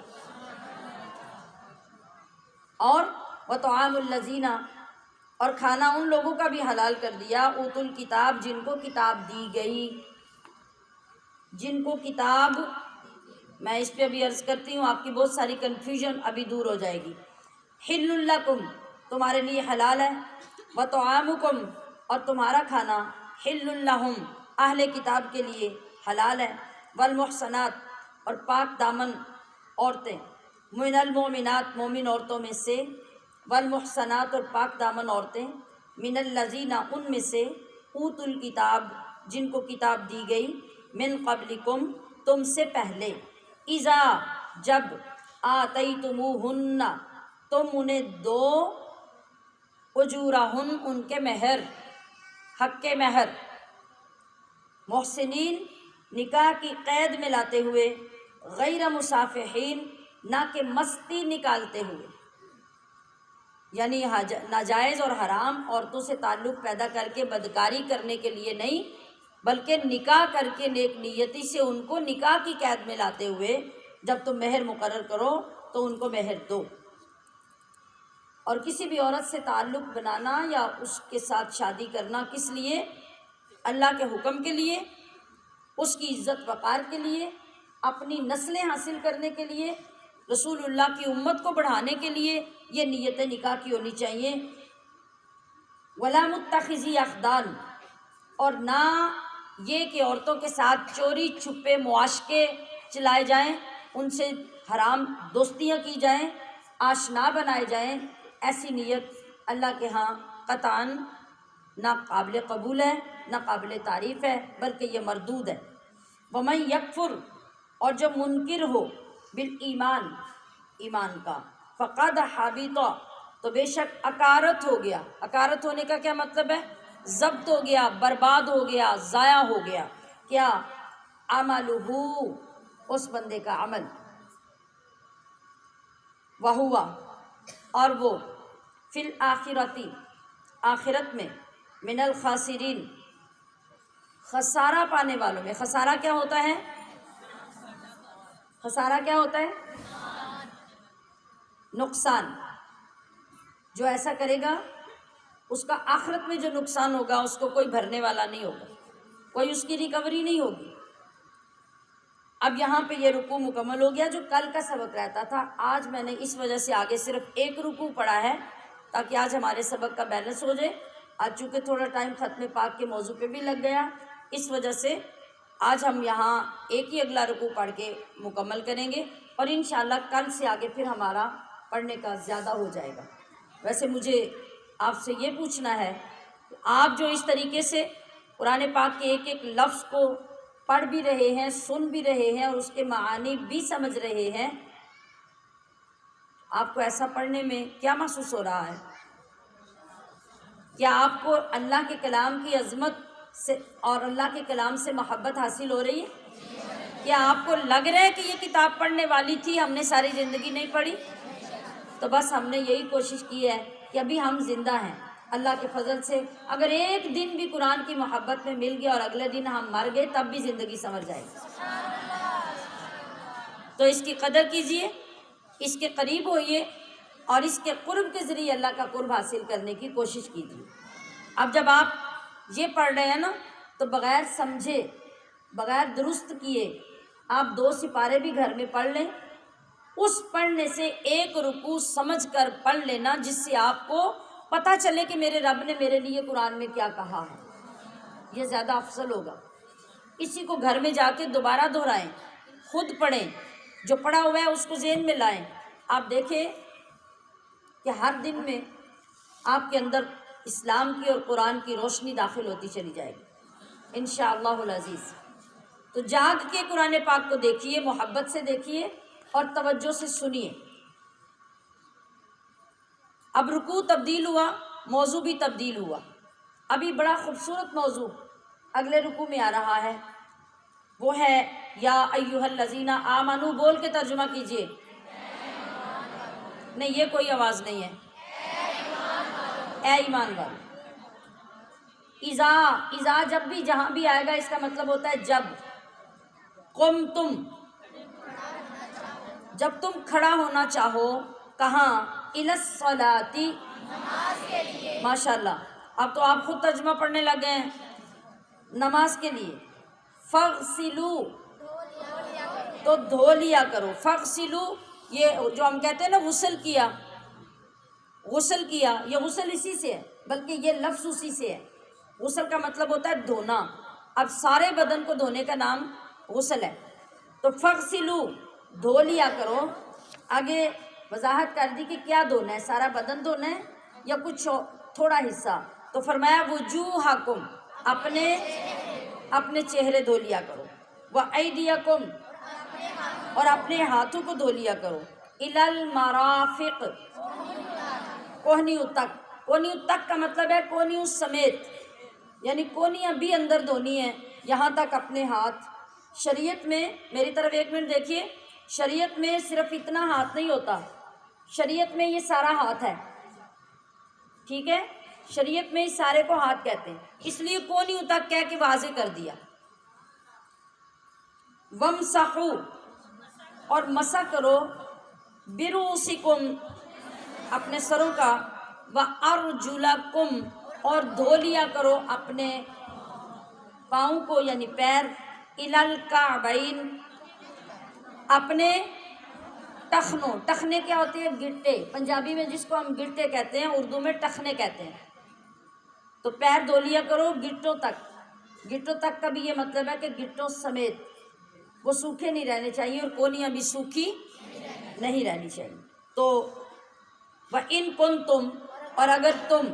[SPEAKER 1] اور وطعام الذین، اور کھانا ان لوگوں کا بھی حلال کر دیا، اوتوا الکتاب، جن کو کتاب دی گئی، جن کو کتاب، میں اس پہ ابھی عرض کرتی ہوں، آپ کی بہت ساری کنفیوژن ابھی دور ہو جائے گی۔ حل لکم، تمہارے لیے حلال ہے، وطعامکم، اور تمہارا کھانا، حل لہم، اہل کتاب کے لیے حلال ہے، والمحصنات، اور پاک دامن عورتیں، من المؤمنات، مومن عورتوں میں سے، والمحصنات، اور پاک دامن عورتیں، من الذین، ان میں سے، اوتوا الکتاب، جن کو کتاب دی گئی، من قبلکم، تم سے پہلے، اذا، جب، آتیتموہن، تم انہیں دو، اجورہن، ان کے مہر، حق کے مہر، محسنین، نکاح کی قید میں لاتے ہوئے، غیر مصافحین، نہ کہ مستی نکالتے ہوئے، یعنی ناجائز اور حرام عورتوں سے تعلق پیدا کر کے بدکاری کرنے کے لیے نہیں، بلکہ نکاح کر کے نیک نیتی سے ان کو نکاح کی قید میں لاتے ہوئے جب تم مہر مقرر کرو تو ان کو مہر دو۔ اور کسی بھی عورت سے تعلق بنانا یا اس کے ساتھ شادی کرنا کس لیے؟ اللہ کے حکم کے لیے، اس کی عزت وقار کے لیے، اپنی نسلیں حاصل کرنے کے لیے، رسول اللہ کی امت کو بڑھانے کے لیے یہ نیت نکاح کی ہونی چاہیے۔ ولا متخذی اخدان، اور نہ یہ کہ عورتوں کے ساتھ چوری چھپے معاشقے چلائے جائیں، ان سے حرام دوستیاں کی جائیں، آشنا بنائے جائیں، ایسی نیت اللہ کے ہاں قطعاً نہ قابل قبول ہے، نہ قابل تعریف ہے، بلکہ یہ مردود ہے۔ ومن یکفر، اور جو منکر ہو بالایمان، ایمان کا، فقد حبط، تو بے شک اکارت ہو گیا۔ اکارت ہونے کا کیا مطلب ہے؟ ضبط ہو گیا، برباد ہو گیا، ضائع ہو گیا۔ کیا؟ عملہ، اس بندے کا عمل، وہوا، اور وہ، فی الآخرتی، آخرت میں، من الخاسرین، خسارہ پانے والوں میں۔ خسارہ کیا ہوتا ہے؟ خسارہ کیا ہوتا ہے؟ نقصان۔ جو ایسا کرے گا اس کا آخرت میں جو نقصان ہوگا اس کو کوئی بھرنے والا نہیں ہوگا، کوئی اس کی ریکوری نہیں ہوگی۔ اب یہاں پہ یہ رکوع مکمل ہو گیا جو کل کا سبق رہتا تھا۔ آج میں نے اس وجہ سے آگے صرف ایک رکوع پڑھا ہے تاکہ آج ہمارے سبق کا بیلنس ہو جائے۔ آج چونکہ تھوڑا ٹائم ختم پاک کے موضوع پہ بھی لگ گیا، اس وجہ سے آج ہم یہاں ایک ہی اگلا رکوع پڑھ کے مکمل کریں گے، اور انشاءاللہ کل سے آگے پھر ہمارا پڑھنے کا زیادہ ہو جائے گا۔ ویسے مجھے آپ سے یہ پوچھنا ہے کہ آپ جو اس طریقے سے قرآن پاک کے ایک ایک لفظ کو پڑھ بھی رہے ہیں، سن بھی رہے ہیں، اور اس کے معانی بھی سمجھ رہے ہیں، آپ کو ایسا پڑھنے میں کیا محسوس ہو رہا ہے؟ کیا آپ کو اللہ کے کلام کی عظمت سے اور اللہ کے کلام سے محبت حاصل ہو رہی ہے؟ کیا آپ کو لگ رہا ہے کہ یہ کتاب پڑھنے والی تھی، ہم نے ساری زندگی نہیں پڑھی؟ تو بس ہم نے یہی کوشش کی ہے کہ ابھی ہم زندہ ہیں، اللہ کے فضل سے اگر ایک دن بھی قرآن کی محبت میں مل گیا اور اگلے دن ہم مر گئے تب بھی زندگی سمجھ جائے گی۔ تو اس کی قدر کیجئے، اس کے قریب ہوئیے، اور اس کے قرب کے ذریعے اللہ کا قرب حاصل کرنے کی کوشش کیجیے۔ اب جب آپ یہ پڑھ رہے ہیں نا تو بغیر سمجھے، بغیر درست کیے آپ 2 سپارے بھی گھر میں پڑھ لیں، اس پڑھنے سے ایک رکوع سمجھ کر پڑھ لینا جس سے آپ کو پتہ چلے کہ میرے رب نے میرے لیے قرآن میں کیا کہا ہے، یہ زیادہ افضل ہوگا۔ اسی کو گھر میں جا کے دوبارہ دہرائیں، خود پڑھیں، جو پڑھا ہوا ہے اس کو ذہن میں لائیں۔ آپ دیکھیں کہ ہر دن میں آپ کے اندر اسلام کی اور قرآن کی روشنی داخل ہوتی چلی جائے گی انشاءاللہ العزیز۔ تو جاگ کے قرآن پاک کو دیکھیے، محبت سے دیکھیے اور توجہ سے سنیے۔ اب رکوع تبدیل ہوا، موضوع بھی تبدیل ہوا۔ ابھی بڑا خوبصورت موضوع اگلے رکوع میں آ رہا ہے، وہ ہے یا ایھا الذین آمنو، بول کے ترجمہ کیجئے۔ نہیں، یہ کوئی آواز نہیں ہے۔ اے ایمان والو۔ اذا جب بھی جہاں بھی آئے گا اس کا مطلب ہوتا ہے جب۔ قم تم، جب تم کھڑا ہونا چاہو، کہاں؟ الی الصلاۃ، نماز کے لیے۔ ماشاءاللہ، اب تو آپ خود ترجمہ پڑھنے لگ گئے ہیں، نماز کے لیے۔ فاغسلوا، تو دھو لیا کرو۔ فاغسلوا، یہ جو ہم کہتے ہیں نا غسل کیا، غسل کیا، یہ غسل اسی سے ہے، بلکہ یہ لفظ اسی سے ہے۔ غسل کا مطلب ہوتا ہے دھونا، اب سارے بدن کو دھونے کا نام غسل ہے۔ تو فاغسلوا، دھو لیا کرو۔ آگے وضاحت کر دی کہ کیا دھونا ہے، سارا بدن دھونا ہے یا کچھ تھوڑا حصہ؟ تو فرمایا وجوہکم، اپنے چہرے دھو لیا کرو، وایدیکم، اور اپنے ہاتھوں کو دھو لیا کرو، الی المرافق، کوہنیوں تک۔ کوہنیوں تک کا مطلب ہے کوہنیوں سمیت، یعنی کونیاں بھی اندر دھونی ہیں، یہاں تک اپنے ہاتھ۔ شریعت میں، میری طرف ایک منٹ دیکھیے، شریعت میں صرف اتنا ہاتھ نہیں ہوتا، شریعت میں یہ سارا ہاتھ ہے، ٹھیک ہے؟ شریعت میں اس سارے کو ہاتھ کہتے ہیں، اس لیے کونیوں تک کہہ کے واضح کر دیا۔ وامسحوا، اور مسح کرو، برؤسکم، اپنے سروں کا، وَأَرْجُلَكُمْ اور دھو لیا کرو اپنے پاؤں کو یعنی پیر، إِلَى الْكَعْبَيْنِ اپنے ٹخنوں، ٹخنے کیا ہوتے ہیں؟ گٹے، پنجابی میں جس کو ہم گٹے کہتے ہیں، اردو میں ٹخنے کہتے ہیں۔ تو پیر دھو لیا کرو گٹوں تک۔ گٹوں تک کا بھی یہ مطلب ہے کہ گٹوں سمیت، وہ سوکھے نہیں رہنے چاہیے اور کونیاں بھی سوکھی نہیں رہنی چاہیے۔ تو وَإِن كُنتُمْ اور اگر تم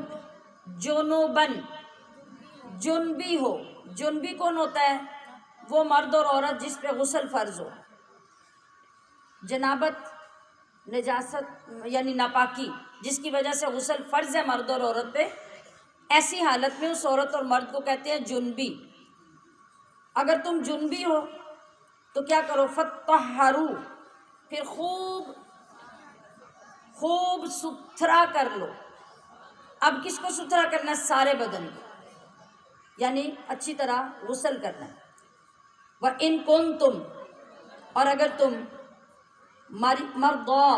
[SPEAKER 1] جنوباً جنبی ہو، جنبی کون ہوتا ہے؟ وہ مرد اور عورت جس پہ غسل فرض ہو، جنابت نجاست یعنی ناپاکی جس کی وجہ سے غسل فرض ہے مرد اور عورت پہ، ایسی حالت میں اس عورت اور مرد کو کہتے ہیں جنبی۔ اگر تم جنبی ہو تو کیا کرو؟ فَطَّہَّرُوا پھر خوب ستھرا کر لو۔ اب کس کو ستھرا کرنا ہے؟ سارے بدن کو، یعنی اچھی طرح غسل کرنا ہے۔ وَإِن كُنتُمْ اور اگر تم مرضی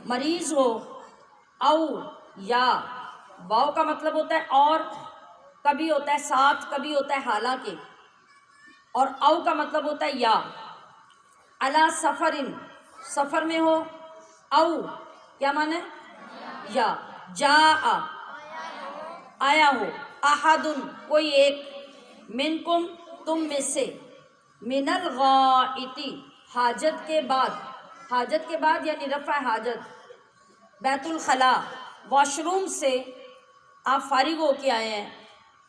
[SPEAKER 1] مریض ہو، او یا واؤ کا مطلب ہوتا ہے اور، کبھی ہوتا ہے ساتھ، کبھی ہوتا ہے حالانکہ، اور او کا مطلب ہوتا ہے یا، علی سفرن سفر میں ہو، او کیا معنی ہے؟ یا جاء آیا ہو، احدن کوئی ایک، منکم تم میں سے، من الغائط حاجت کے بعد، حاجت کے بعد یعنی رفع حاجت، بیت الخلا واش روم سے آپ فارغ ہو کے آئے ہیں،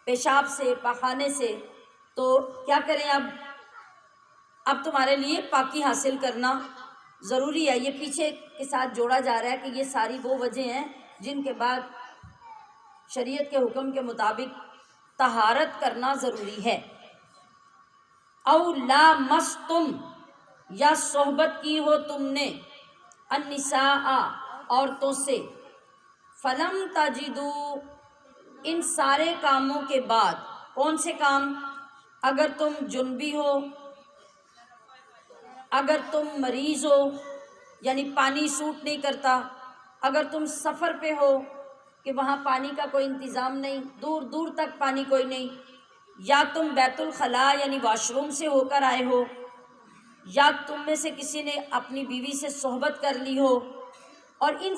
[SPEAKER 1] پیشاب سے، پاخانے سے، تو کیا کریں؟ اب تمہارے لیے پاکی حاصل کرنا ضروری ہے۔ یہ پیچھے کے ساتھ جوڑا جا رہا ہے کہ یہ ساری وہ وجہ ہیں جن کے بعد شریعت کے حکم کے مطابق طہارت کرنا ضروری ہے۔ او لامستم یا صحبت کی ہو تم نے، النساء عورتوں سے، فلم تجدو ان سارے کاموں کے بعد، کون سے کام؟ اگر تم جنبی ہو، اگر تم مریض ہو یعنی پانی سوٹ نہیں کرتا، اگر تم سفر پہ ہو کہ وہاں پانی کا کوئی انتظام نہیں، دور دور تک پانی کوئی نہیں، یا تم بیت الخلا یعنی واش روم سے ہو کر آئے ہو، یا تم میں سے کسی نے اپنی بیوی سے صحبت کر لی ہو، اور ان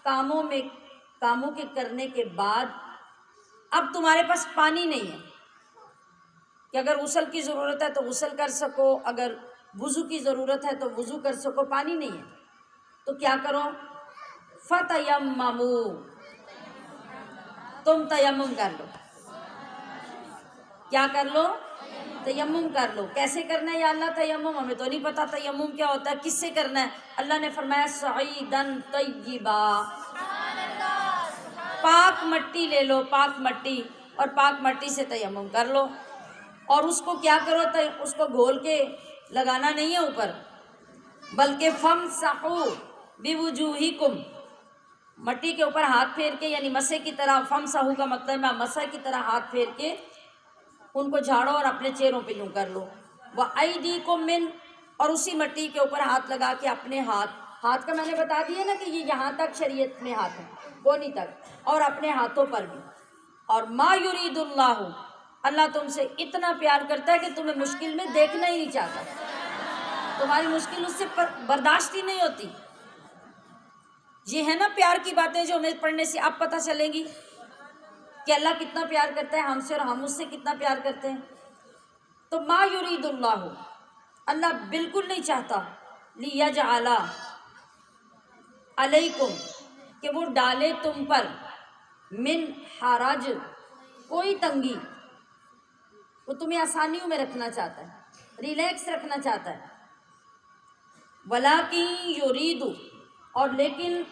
[SPEAKER 1] کاموں کے کرنے کے بعد اب تمہارے پاس پانی نہیں ہے کہ اگر غسل کی ضرورت ہے تو غسل کر سکو، اگر وضو کی ضرورت ہے تو وضو کر سکو، پانی نہیں ہے تو کیا کرو؟ فتیمموا تم تیمم کر لو۔ کیا کر لو؟ تیمم کر لو۔ کیسے کرنا ہے یا اللہ تیمم؟ ہمیں تو نہیں پتا تیمم کیا ہوتا ہے، کس سے کرنا ہے؟ اللہ نے فرمایا صعیدن طیبا، پاک مٹی لے لو، پاک مٹی، اور پاک مٹی سے تیمم کر لو، اور اس کو کیا کرو؟ اس کو گھول کے لگانا نہیں ہے اوپر، بلکہ فمسحوا بوجوہکم، مٹی کے اوپر ہاتھ پھیر کے یعنی مسح کی طرح، فمسحوا کا مطلب ہے مسح کی طرح ہاتھ پھیر کے ان کو جھاڑو اور اپنے چہروں پہ یوں کر لو، وَأَيْدِيكُم مِّن اور اسی مٹی کے اوپر ہاتھ لگا کے اپنے ہاتھ کا میں نے بتا دیا نا کہ یہ یہاں تک شریعت میں ہاتھ ہے، کونی تک، اور اپنے ہاتھوں پر بھی۔ اور ما یرید اللہ، اللہ تم سے اتنا پیار کرتا ہے کہ تمہیں مشکل میں دیکھنا ہی نہیں چاہتا، تمہاری مشکل اس سے برداشت ہی نہیں ہوتی۔ یہ ہے نا پیار کی باتیں جو ہمیں پڑھنے سے اب پتہ چلیں گی کہ اللہ کتنا پیار کرتا ہے ہم سے اور ہم اس سے کتنا پیار کرتے ہیں۔ تو ما یرید اللہ، اللہ بالکل نہیں چاہتا، لیجعل علیکم کہ وہ ڈالے تم پر، من حرج کوئی تنگی، وہ تمہیں آسانیوں میں رکھنا چاہتا ہے، ریلیکس رکھنا چاہتا ہے۔ ولیکن یرید اور لیکن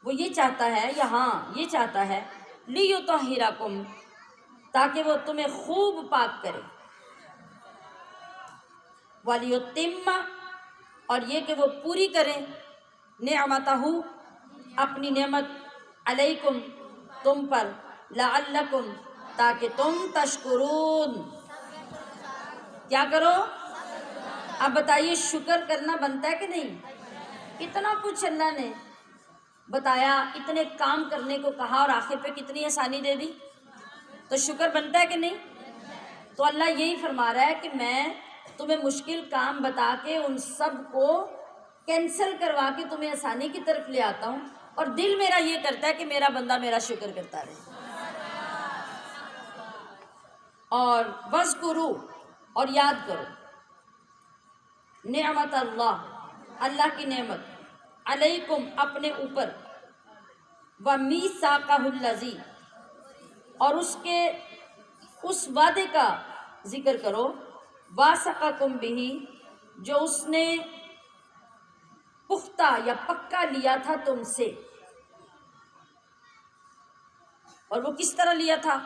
[SPEAKER 1] وہ یہ چاہتا ہے، یہاں یہ چاہتا ہے، لیطہرکم تاکہ وہ تمہیں خوب پاک کرے، ولیتم اور یہ کہ وہ پوری کرے، نعمتہ اپنی نعمت، علیکم تم پر، لعلکم تاکہ تم تشکرون کیا کرو؟ اب بتائیے شکر کرنا بنتا ہے کہ نہیں؟ اتنا کچھ اللہ نے بتایا، اتنے کام کرنے کو کہا اور آخر پہ کتنی آسانی دے دی، تو شکر بنتا ہے کہ نہیں؟ تو اللہ یہی فرما رہا ہے کہ میں تمہیں مشکل کام بتا کے ان سب کو کینسل کروا کے تمہیں آسانی کی طرف لے آتا ہوں، اور دل میرا یہ کرتا ہے کہ میرا بندہ میرا شکر کرتا رہے۔ اور وَاذْكُرُوا، اور یاد کرو، نعمت اللہ کی نعمت، علیکم اپنے اوپر، وَمِيثَاقَهُ الَّذِي، اور اس وعدے کا ذکر کرو، وَاثَقَكُم بِهِ، جو اس نے پختہ یا پکا لیا تھا تم سے۔ اور وہ کس طرح لیا تھا؟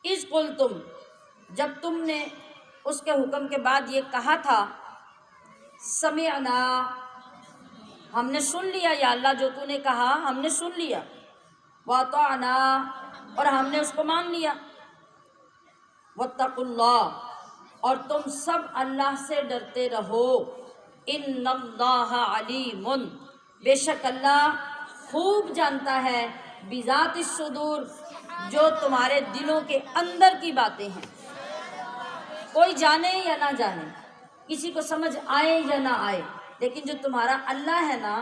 [SPEAKER 1] اذ قلتم، جب تم نے اس کے حکم کے بعد یہ کہا تھا، سمعنا، ہم نے سن لیا یا اللہ، جو تو نے کہا ہم نے سن لیا، واطعنا، اور ہم نے اس کو مان لیا، واتقوا اللہ، اور تم سب اللہ سے ڈرتے رہو، ان اللہ علیم، بے شک اللہ خوب جانتا ہے، بذات الصدور، جو تمہارے دلوں کے اندر کی باتیں ہیں، کوئی جانے یا نہ جانے، کسی کو سمجھ آئے یا نہ آئے، لیکن جو تمہارا اللہ ہے نا،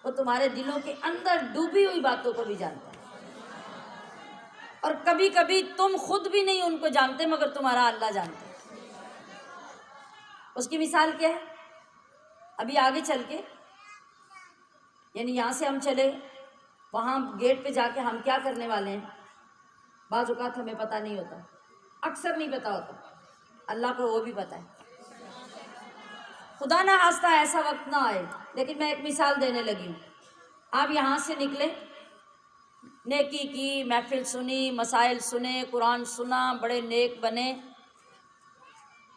[SPEAKER 1] وہ تمہارے دلوں کے اندر ڈوبی ہوئی باتوں کو بھی جانتا ہے، اور کبھی کبھی تم خود بھی نہیں ان کو جانتے مگر تمہارا اللہ جانتا ہے۔ اس کی مثال کیا ہے؟ ابھی آگے چل کے، یعنی یہاں سے ہم چلے، وہاں گیٹ پہ جا کے ہم کیا کرنے والے ہیں، بعض اوقات ہمیں پتہ نہیں ہوتا، اکثر نہیں پتہ ہوتا، اللہ کو وہ بھی پتہ ہے۔ خدا نہ خواستہ ایسا وقت نہ آئے، لیکن میں ایک مثال دینے لگی ہوں۔ آپ یہاں سے نکلے، نیکی کی، محفل سنی، مسائل سنے، قرآن سنا، بڑے نیک بنے،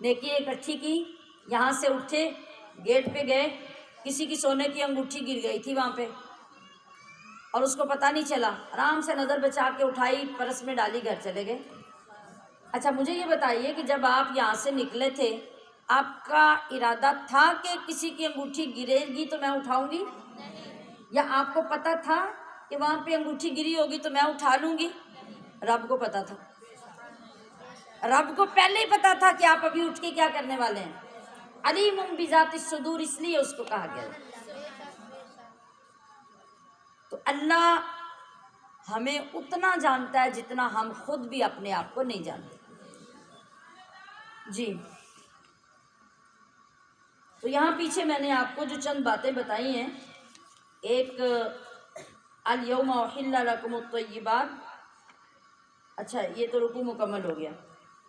[SPEAKER 1] نیکی اکٹھی کی، یہاں سے اٹھے، گیٹ پہ گئے، کسی کی سونے کی انگوٹھی گر گئی تھی وہاں پہ، اور اس کو پتہ نہیں چلا، آرام سے نظر بچا کے اٹھائی، پرس میں ڈالی، گھر چلے گئے۔ اچھا مجھے یہ بتائیے کہ جب آپ یہاں سے نکلے تھے، آپ کا ارادہ تھا کہ کسی کی انگوٹھی گرے گی تو میں اٹھاؤں گی، یا آپ کو پتہ تھا کہ وہاں پہ انگوٹھی گری ہوگی تو میں اٹھا لوں گی؟ رب کو پتہ تھا، رب کو پہلے ہی پتہ تھا کہ آپ ابھی اٹھ کے کیا کرنے والے ہیں۔ علیم بذات الصدور، اس لیے اس کو کہا گیا۔ تو اللہ ہمیں اتنا جانتا ہے جتنا ہم خود بھی اپنے آپ کو نہیں جانتے۔ جی، تو یہاں پیچھے میں نے آپ کو جو چند باتیں بتائی ہیں، ایک الیوم احل لکم الطیبات، اچھا یہ تو رکوع مکمل ہو گیا۔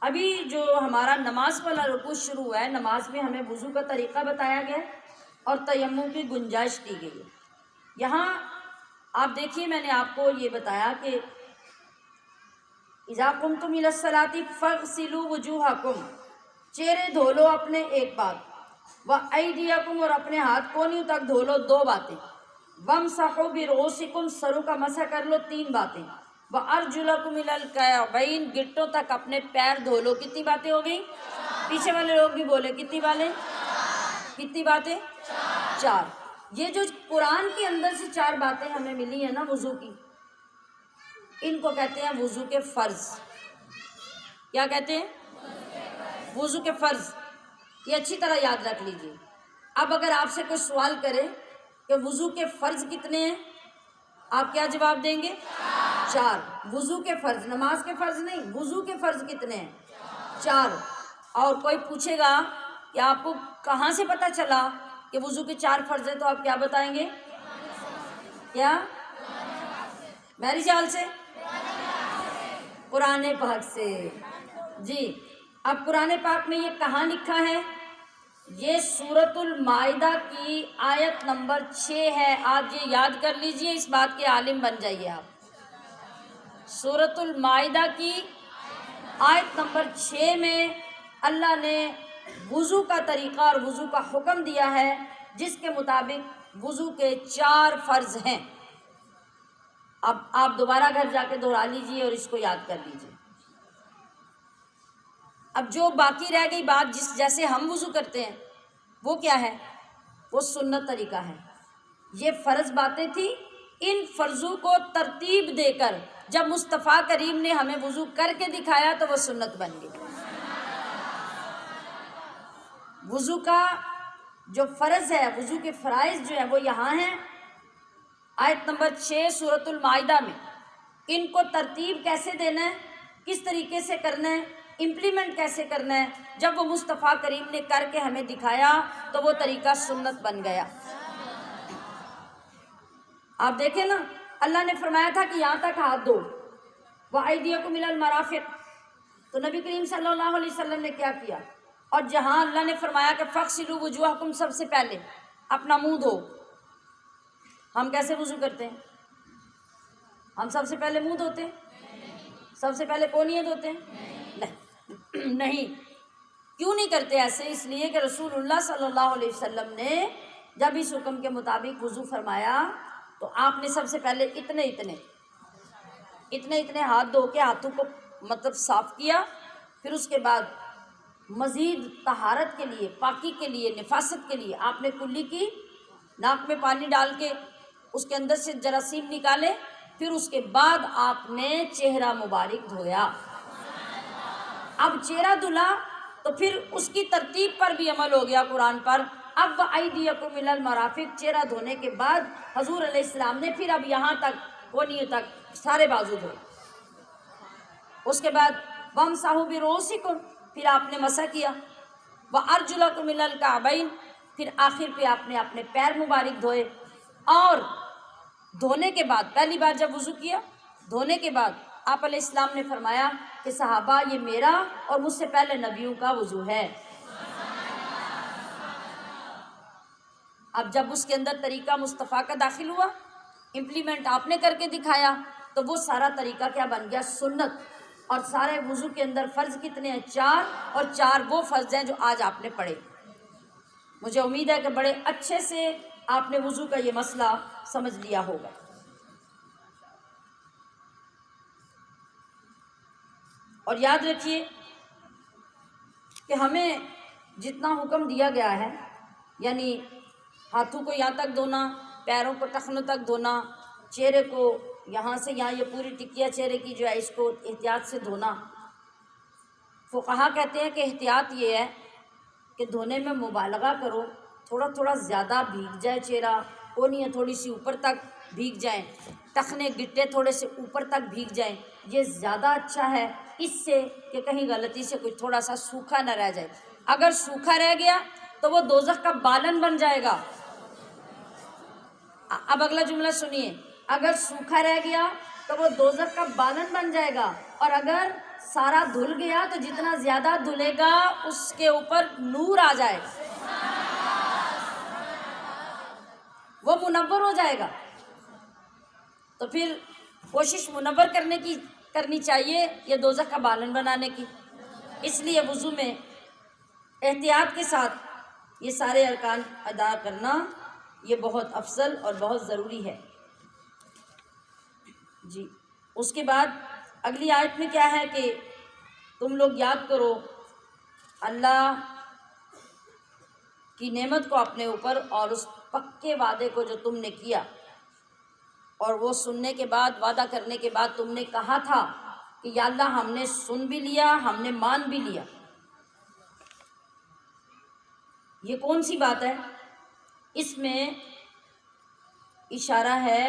[SPEAKER 1] ابھی جو ہمارا نماز والا رکوع شروع ہوا ہے، نماز میں ہمیں وضو کا طریقہ بتایا گیا اور تیمم کی گنجائش دی گئی ہے۔ یہاں آپ دیکھیے، میں نے آپ کو یہ بتایا کہ اذا قمتم الی الصلاۃ فاغسلوا وجوہکم، چہرے دھو لو اپنے، ایک بات، وایدیکم، اور اپنے ہاتھ کونیوں تک دھو لو، دو باتیں، وامسحوا برؤوسکم، سروں کا مسح کر لو، تین باتیں، وارجلکم الی الکعبین، گٹوں تک اپنے پیر دھو لو، کتنی باتیں ہو گئیں؟ پیچھے والے لوگ بھی بولے کتنی باتیں؟ چار۔ یہ جو قرآن کے اندر سے چار باتیں ہمیں ملی ہیں نا وضو کی، ان کو کہتے ہیں وضو کے فرض۔ کیا کہتے ہیں؟ وضو کے فرض۔ یہ اچھی طرح یاد رکھ لیجیے۔ اب اگر آپ سے کوئی سوال کرے کہ وضو کے فرض کتنے ہیں، آپ کیا جواب دیں گے؟ چار۔ وضو کے فرض، نماز کے فرض نہیں، وضو کے فرض کتنے ہیں؟ چار۔ اور کوئی پوچھے گا کہ آپ کو کہاں سے پتہ چلا کہ وضو کے چار فرض ہیں، تو آپ کیا بتائیں گے؟ کیا؟ میری چال سے؟ قرآن پاک سے۔ جی، اب قرآن پاک میں یہ کہاں لکھا ہے؟ یہ سورۃ المائدہ کی آیت نمبر 6 ہے۔ آپ یہ یاد کر لیجئے، اس بات کے عالم بن جائیے آپ۔ سورۃ المائدہ کی آیت نمبر 6 میں اللہ نے وضو کا طریقہ اور وضو کا حکم دیا ہے، جس کے مطابق وضو کے چار فرض ہیں۔ اب آپ دوبارہ گھر جا کے دہرا لیجئے اور اس کو یاد کر لیجئے۔ اب جو باقی رہ گئی بات، جیسے ہم وضو کرتے ہیں، وہ کیا ہے؟ وہ سنت طریقہ ہے۔ یہ فرض باتیں تھی، ان فرضوں کو ترتیب دے کر جب مصطفیٰ کریم نے ہمیں وضو کر کے دکھایا تو وہ سنت بن گئی۔ وضو کا جو فرض ہے، وضو کے فرائض جو ہیں وہ یہاں ہیں، آیت نمبر 6 سورۃ المائدہ میں۔ ان کو ترتیب کیسے دینا ہے، کس طریقے سے کرنا ہے، امپلیمنٹ کیسے کرنا ہے، جب وہ مصطفیٰ کریم نے کر کے ہمیں دکھایا تو وہ طریقہ سنت بن گیا۔ آپ دیکھیں نا، اللہ نے فرمایا تھا کہ یہاں تک ہاتھ دھو، وَأَيْدِيَكُمْ إِلَى الْمَرَافِقِ، تو نبی کریم صلی اللہ علیہ وسلم نے کیا کیا؟ اور جہاں اللہ نے فرمایا کہ فَاغْسِلُوا وُجُوهَكُمْ، سب سے پہلے اپنا منہ دھو، ہم کیسے وضو کرتے ہیں؟ ہم سب سے پہلے منہ دھوتے ہیں؟ سب سے پہلے کونیاں دھوتے ہیں؟ نہیں۔ کیوں نہیں کرتے ایسے؟ اس لیے کہ رسول اللہ صلی اللہ علیہ وسلم نے جب اس حکم کے مطابق وضو فرمایا تو آپ نے سب سے پہلے اتنے ہاتھ دھو کے ہاتھوں کو مطلب صاف کیا، پھر اس کے بعد مزید طہارت کے لیے، پاکی کے لیے، نفاست کے لیے آپ نے کلی کی، ناک میں پانی ڈال کے اس کے اندر سے جراثیم نکالے، پھر اس کے بعد آپ نے چہرہ مبارک دھویا۔ اب چہرہ دھلا تو پھر اس کی ترتیب پر بھی عمل ہو گیا قرآن پر۔ اب وَأَيْدِيَكُمْ إِلَى الْمَرَافِقِ، چہرہ دھونے کے بعد حضور علیہ السلام نے پھر اب یہاں تک کونیوں تک سارے بازو دھوئے۔ اس کے بعد وَامْسَحُوا بِرُؤُوسِكُمْ، پھر آپ نے مسح کیا، وَأَرْجُلَكُمْ إِلَى الْكَعْبَيْنِ، پھر آخر پہ آپ نے اپنے پیر مبارک دھوئے۔ اور دھونے کے بعد، پہلی بار جب وضو کیا، دھونے کے بعد آپ علیہ السلام نے فرمایا کہ صحابہ یہ میرا اور مجھ سے پہلے نبیوں کا وضو ہے۔ اب جب اس کے اندر طریقہ مصطفیٰ کا داخل ہوا، امپلیمنٹ آپ نے کر کے دکھایا، تو وہ سارا طریقہ کیا بن گیا؟ سنت۔ اور سارے وضو کے اندر فرض کتنے ہیں؟ 4، اور 4 وہ فرض ہیں جو آج آپ نے پڑھے۔ مجھے امید ہے کہ بڑے اچھے سے آپ نے وضو کا یہ مسئلہ سمجھ لیا ہوگا۔ اور یاد رکھیے کہ ہمیں جتنا حکم دیا گیا ہے، یعنی ہاتھوں کو یہاں تک دھونا، پیروں کو ٹخنوں تک دھونا، چہرے کو یہاں سے یہاں، یہ پوری ٹکیا چہرے کی جو ہے اس کو احتیاط سے دھونا۔ فقہا کہتے ہیں کہ احتیاط یہ ہے کہ دھونے میں مبالغہ کرو، تھوڑا تھوڑا زیادہ بھیگ جائے چہرہ، کونیاں تھوڑی سی اوپر تک بھیگ جائیں، ٹخنے گٹے تھوڑے سے اوپر تک بھیگ جائیں، یہ زیادہ اچھا ہے، اس سے کہ کہیں غلطی سے کوئی تھوڑا سا سوکھا نہ رہ جائے۔ اگر سوکھا رہ گیا تو وہ دوزخ کا بالن بن جائے گا۔ اب اگلا جملہ سنیے، اگر سوکھا رہ گیا تو وہ دوزخ کا بالن بن جائے گا، اور اگر سارا دھل گیا تو جتنا زیادہ دھلے گا اس کے اوپر نور آ جائے گا، وہ منور ہو جائے گا۔ تو پھر کوشش منور کرنی چاہیے یہ دوزخ کا بالن بنانے کی۔ اس لیے وضو میں احتیاط کے ساتھ یہ سارے ارکان ادا کرنا یہ بہت افضل اور بہت ضروری ہے۔ جی، اس کے بعد اگلی آیت میں کیا ہے کہ تم لوگ یاد کرو اللہ کی نعمت کو اپنے اوپر، اور اس پکے وعدے کو جو تم نے کیا، اور وہ سننے کے بعد، وعدہ کرنے کے بعد تم نے کہا تھا کہ یا اللہ ہم نے سن بھی لیا، ہم نے مان بھی لیا۔ یہ کون سی بات ہے؟ اس میں اشارہ ہے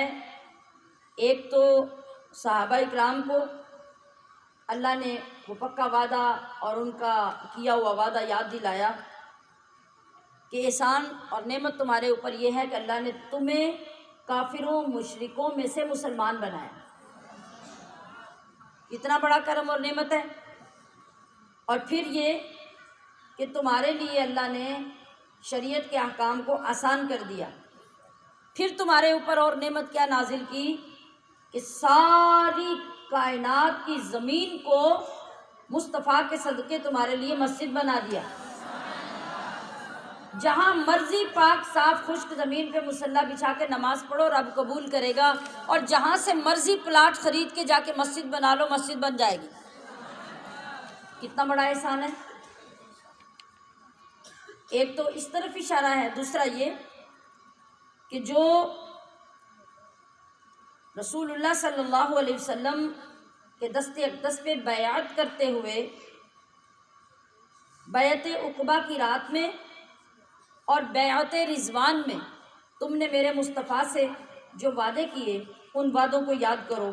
[SPEAKER 1] ایک تو صحابہ اکرام کو اللہ نے وہ پکا وعدہ اور ان کا کیا ہوا وعدہ یاد دلایا کہ احسان اور نعمت تمہارے اوپر یہ ہے کہ اللہ نے تمہیں کافروں مشرکوں میں سے مسلمان بنایا۔ کتنا بڑا کرم اور نعمت ہے۔ اور پھر یہ کہ تمہارے لیے اللہ نے شریعت کے احکام کو آسان کر دیا۔ پھر تمہارے اوپر اور نعمت کیا نازل کی کہ ساری کائنات کی زمین کو مصطفیٰ کے صدقے تمہارے لیے مسجد بنا دیا۔ جہاں مرضی پاک صاف خشک زمین پہ مصلی بچھا کے نماز پڑھو، رب قبول کرے گا، اور جہاں سے مرضی پلاٹ خرید کے جا کے مسجد بنا لو، مسجد بن جائے گی۔ کتنا بڑا احسان ہے۔ ایک تو اس طرف اشارہ ہے، دوسرا یہ کہ جو رسول اللہ صلی اللہ علیہ وسلم کے دست اقدس پہ بیعت کرتے ہوئے بیعت عقبہ کی رات میں اور بیعت رضوان میں تم نے میرے مصطفیٰ سے جو وعدے کیے ان وعدوں کو یاد کرو۔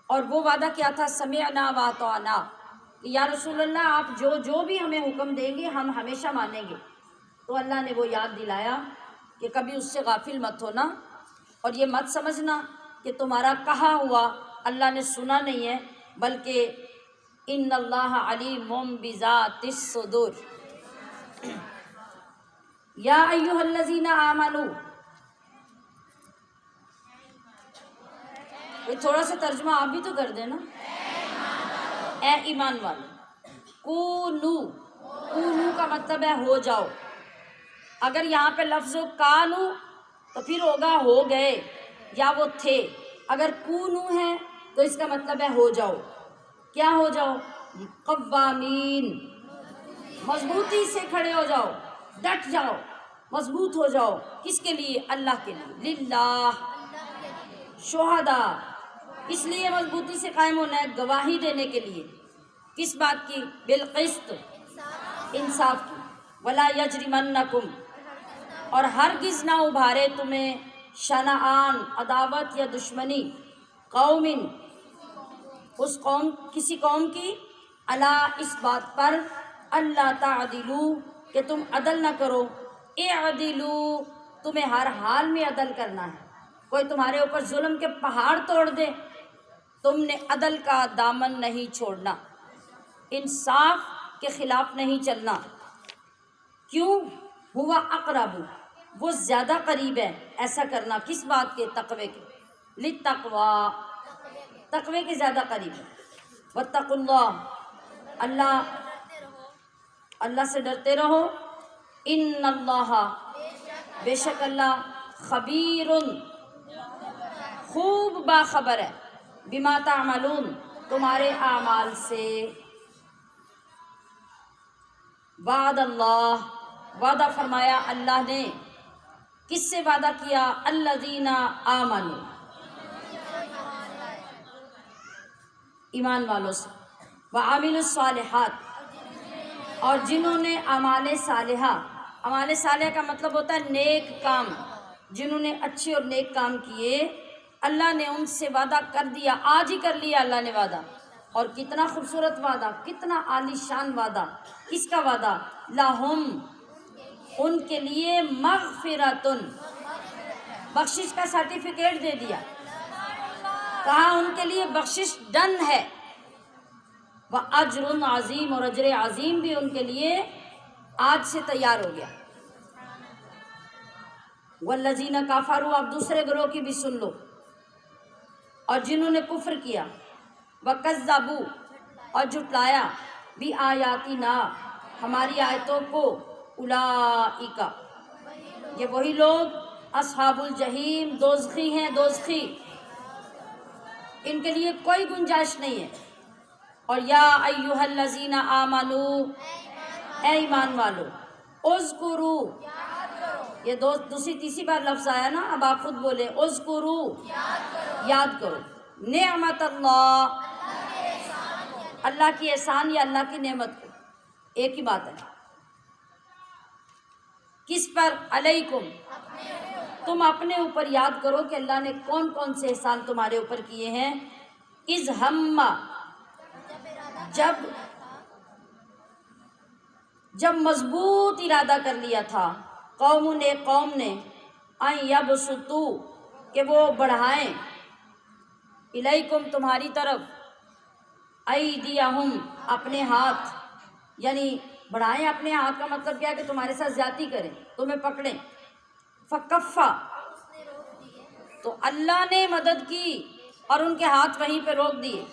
[SPEAKER 1] اور وہ وعدہ کیا تھا؟ سمعنا واطعنا، کہ یا رسول اللہ آپ جو بھی ہمیں حکم دیں گے ہم ہمیشہ مانیں گے۔ تو اللہ نے وہ یاد دلایا کہ کبھی اس سے غافل مت ہونا، اور یہ مت سمجھنا کہ تمہارا کہا ہوا اللہ نے سنا نہیں ہے، بلکہ ان اللہ علیم بذات الصدور۔ یا ایھا الذین آمنوا، یہ تھوڑا سا ترجمہ آپ بھی تو کر دیں نا، اے ایمان والو۔ کونو، کونو کا مطلب ہے ہو جاؤ۔ اگر یہاں پہ لفظ ہو کانو تو پھر ہوگا ہو گئے یا وہ تھے، اگر کونو ہے تو اس کا مطلب ہے ہو جاؤ۔ کیا ہو جاؤ؟ قوامین، مضبوطی سے کھڑے ہو جاؤ، ڈٹ جاؤ، مضبوط ہو جاؤ۔ کس کے لیے؟ اللہ کے لیے۔ للہ شہداء، اس لیے مضبوطی سے قائم ہونا ہے، گواہی دینے کے لیے۔ کس بات کی؟ بالقسط، انصاف کی۔ ولا یجرمنکم، اور ہرگز نہ ابھارے تمہیں شنآن، عداوت یا دشمنی، قوم، اس قوم، کسی قوم کی، الا، اس بات پر، اللہ تعدلو، کہ تم عدل نہ کرو، اعدلو، تمہیں ہر حال میں عدل کرنا ہے۔ کوئی تمہارے اوپر ظلم کے پہاڑ توڑ دے، تم نے عدل کا دامن نہیں چھوڑنا، انصاف کے خلاف نہیں چلنا۔ کیوں؟ ہوا اقرب، وہ زیادہ قریب ہے ایسا کرنا۔ کس بات کے؟ تقوی کے۔ للتقوی، تقوی کے زیادہ قریب ہے۔ واتقوا اللہ، اللہ سے ڈرتے رہو۔ ان اللہ، بے شک اللہ، خبیر، خوب باخبر ہے، بما تعملون، تمہارے اعمال سے۔ وعد اللہ، وعدہ فرمایا اللہ نے۔ کس سے وعدہ کیا؟ الذین آمنوا، ایمان والوں سے، وعملوا الصالحات، اور جنہوں نے اعمال صالحہ، اعمال صالحہ کا مطلب ہوتا ہے نیک کام، جنہوں نے اچھے اور نیک کام کیے، اللہ نے ان سے وعدہ کر دیا، آج ہی کر لیا اللہ نے وعدہ۔ اور کتنا خوبصورت وعدہ، کتنا عالی شان وعدہ۔ کس کا وعدہ؟ لہم، ان کے لیے، مغفرتن، بخشش کا سرٹیفکیٹ دے دیا، کہا ان کے لیے بخشش ڈن ہے۔ وَأَجْرٌ عظیم، اور اجر عظیم بھی ان کے لیے آج سے تیار ہو گیا۔ وَالَّذِينَ كَفَرُوا، اب دوسرے گروہ کی بھی سن لو، اور جنہوں نے کفر کیا، وَكَذَّبُوا، اور جھٹلایا، بِآيَاتِنَا، ہماری آیتوں کو، اولئک، یہ وہی لوگ، اصحاب الجحیم، دوزخی ہیں، دوزخی، ان کے لیے کوئی گنجائش نہیں ہے۔ اور یا ایھا الذین آمنوا، اے ایمان والو، اذکروا، یہ دوسری تیسری بار لفظ آیا نا، اب آپ خود بولے، اذکروا، یاد کرو، نعمت اللہ، اللہ کی احسان یا اللہ کی نعمت کو، ایک ہی بات ہے۔ کس پر؟ علیکم، تم اپنے اوپر یاد کرو کہ اللہ نے کون کون سے احسان تمہارے اوپر کیے ہیں۔ اذ ہم، جب مضبوط ارادہ کر لیا تھا، قوم نے، ان یبسطوا، کہ وہ بڑھائیں، الیکم، تمہاری طرف، ایدیہم، اپنے ہاتھ، یعنی بڑھائیں اپنے ہاتھ کا مطلب کیا ہے کہ تمہارے ساتھ زیادتی کریں، تمہیں پکڑیں۔ فکفا، تو اللہ نے مدد کی اور ان کے ہاتھ وہیں پہ روک دیے۔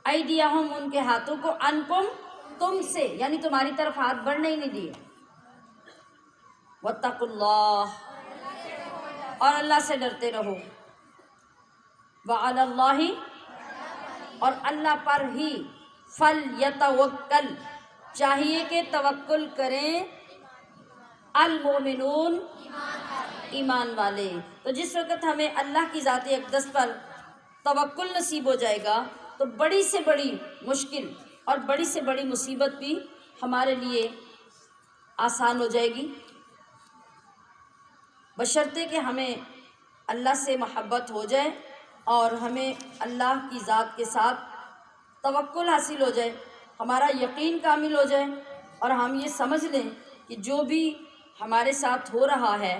[SPEAKER 1] ایدیہم، ان کے ہاتھوں کو، عنکم، تم سے، یعنی تمہاری طرف ہاتھ بڑھنے ہی نہیں دیے۔ واتقوا اللہ، اور اللہ سے ڈرتے رہو۔ وعلی اللہ، اور اللہ پر ہی، فلیتوکل، چاہیے کہ توکل کریں، المؤمنون، ایمان والے۔ تو جس وقت ہمیں اللہ کی ذات اقدس پر توکل نصیب ہو جائے گا تو بڑی سے بڑی مشکل اور بڑی سے بڑی مصیبت بھی ہمارے لیے آسان ہو جائے گی، بشرطے کہ ہمیں اللہ سے محبت ہو جائے اور ہمیں اللہ کی ذات کے ساتھ توکل حاصل ہو جائے، ہمارا یقین کامل ہو جائے اور ہم یہ سمجھ لیں کہ جو بھی ہمارے ساتھ ہو رہا ہے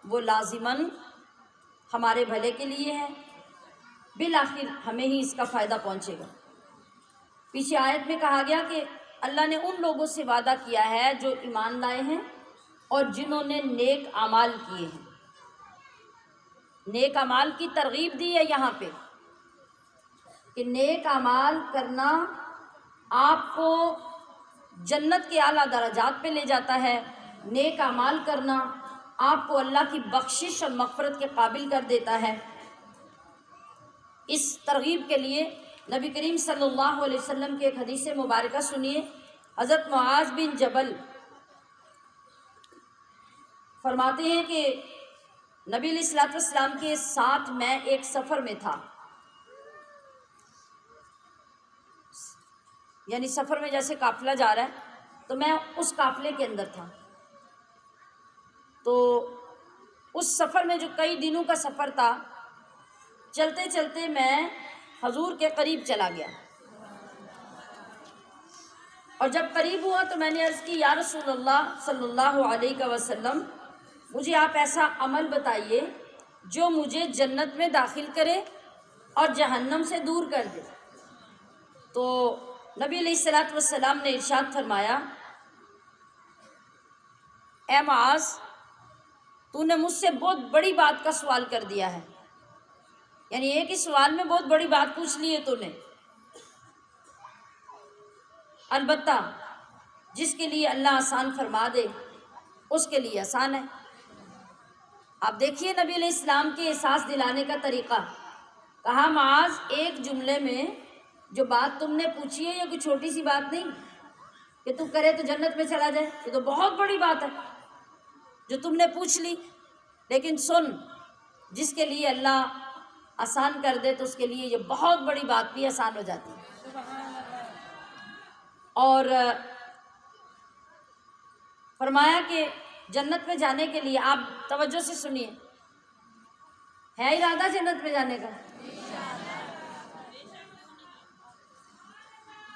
[SPEAKER 1] وہ لازماً ہمارے بھلے کے لیے ہے، بالآخر ہمیں ہی اس کا فائدہ پہنچے گا۔ پیچھے آیت میں کہا گیا کہ اللہ نے ان لوگوں سے وعدہ کیا ہے جو ایمان لائے ہیں اور جنہوں نے نیک اعمال کیے ہیں۔ نیک اعمال کی ترغیب دی ہے یہاں پہ کہ نیک اعمال کرنا آپ کو جنت کے اعلیٰ درجات پہ لے جاتا ہے، نیک اعمال کرنا آپ کو اللہ کی بخشش اور مغفرت کے قابل کر دیتا ہے۔ اس ترغیب کے لیے نبی کریم صلی اللہ علیہ وسلم کی ایک حدیث مبارکہ سنیے۔ حضرت معاذ بن جبل فرماتے ہیں کہ نبی علیہ الصلوۃ والسلام کے ساتھ میں ایک سفر میں تھا، یعنی سفر میں جیسے قافلہ جا رہا ہے تو میں اس قافلے کے اندر تھا، تو اس سفر میں جو کئی دنوں کا سفر تھا، چلتے چلتے میں حضور کے قریب چلا گیا اور جب قریب ہوا تو میں نے عرض کی یا رسول اللہ صلی اللہ علیہ وسلم، مجھے آپ ایسا عمل بتائیے جو مجھے جنت میں داخل کرے اور جہنم سے دور کر دے۔ تو نبی علیہ الصلوۃ والسلام نے ارشاد فرمایا، اے معاذ، تو نے مجھ سے بہت بڑی بات کا سوال کر دیا ہے، یعنی ایک ہی سوال میں بہت بڑی بات پوچھ لی ہے تو نے۔ البتہ جس کے لیے اللہ آسان فرما دے اس کے لیے آسان ہے۔ آپ دیکھیے نبی علیہ السلام کے احساس دلانے کا طریقہ، کہا معاذ ایک جملے میں جو بات تم نے پوچھی ہے یہ کوئی چھوٹی سی بات نہیں کہ تو کرے تو جنت میں چلا جائے، یہ تو بہت بڑی بات ہے جو تم نے پوچھ لی، لیکن سن، جس کے لیے اللہ آسان کر دے تو اس کے لیے یہ بہت بڑی بات بھی آسان ہو جاتی ہے۔ اور فرمایا کہ جنت میں جانے کے لیے، آپ توجہ سے سنیے، ہے ارادہ جنت میں جانے کا؟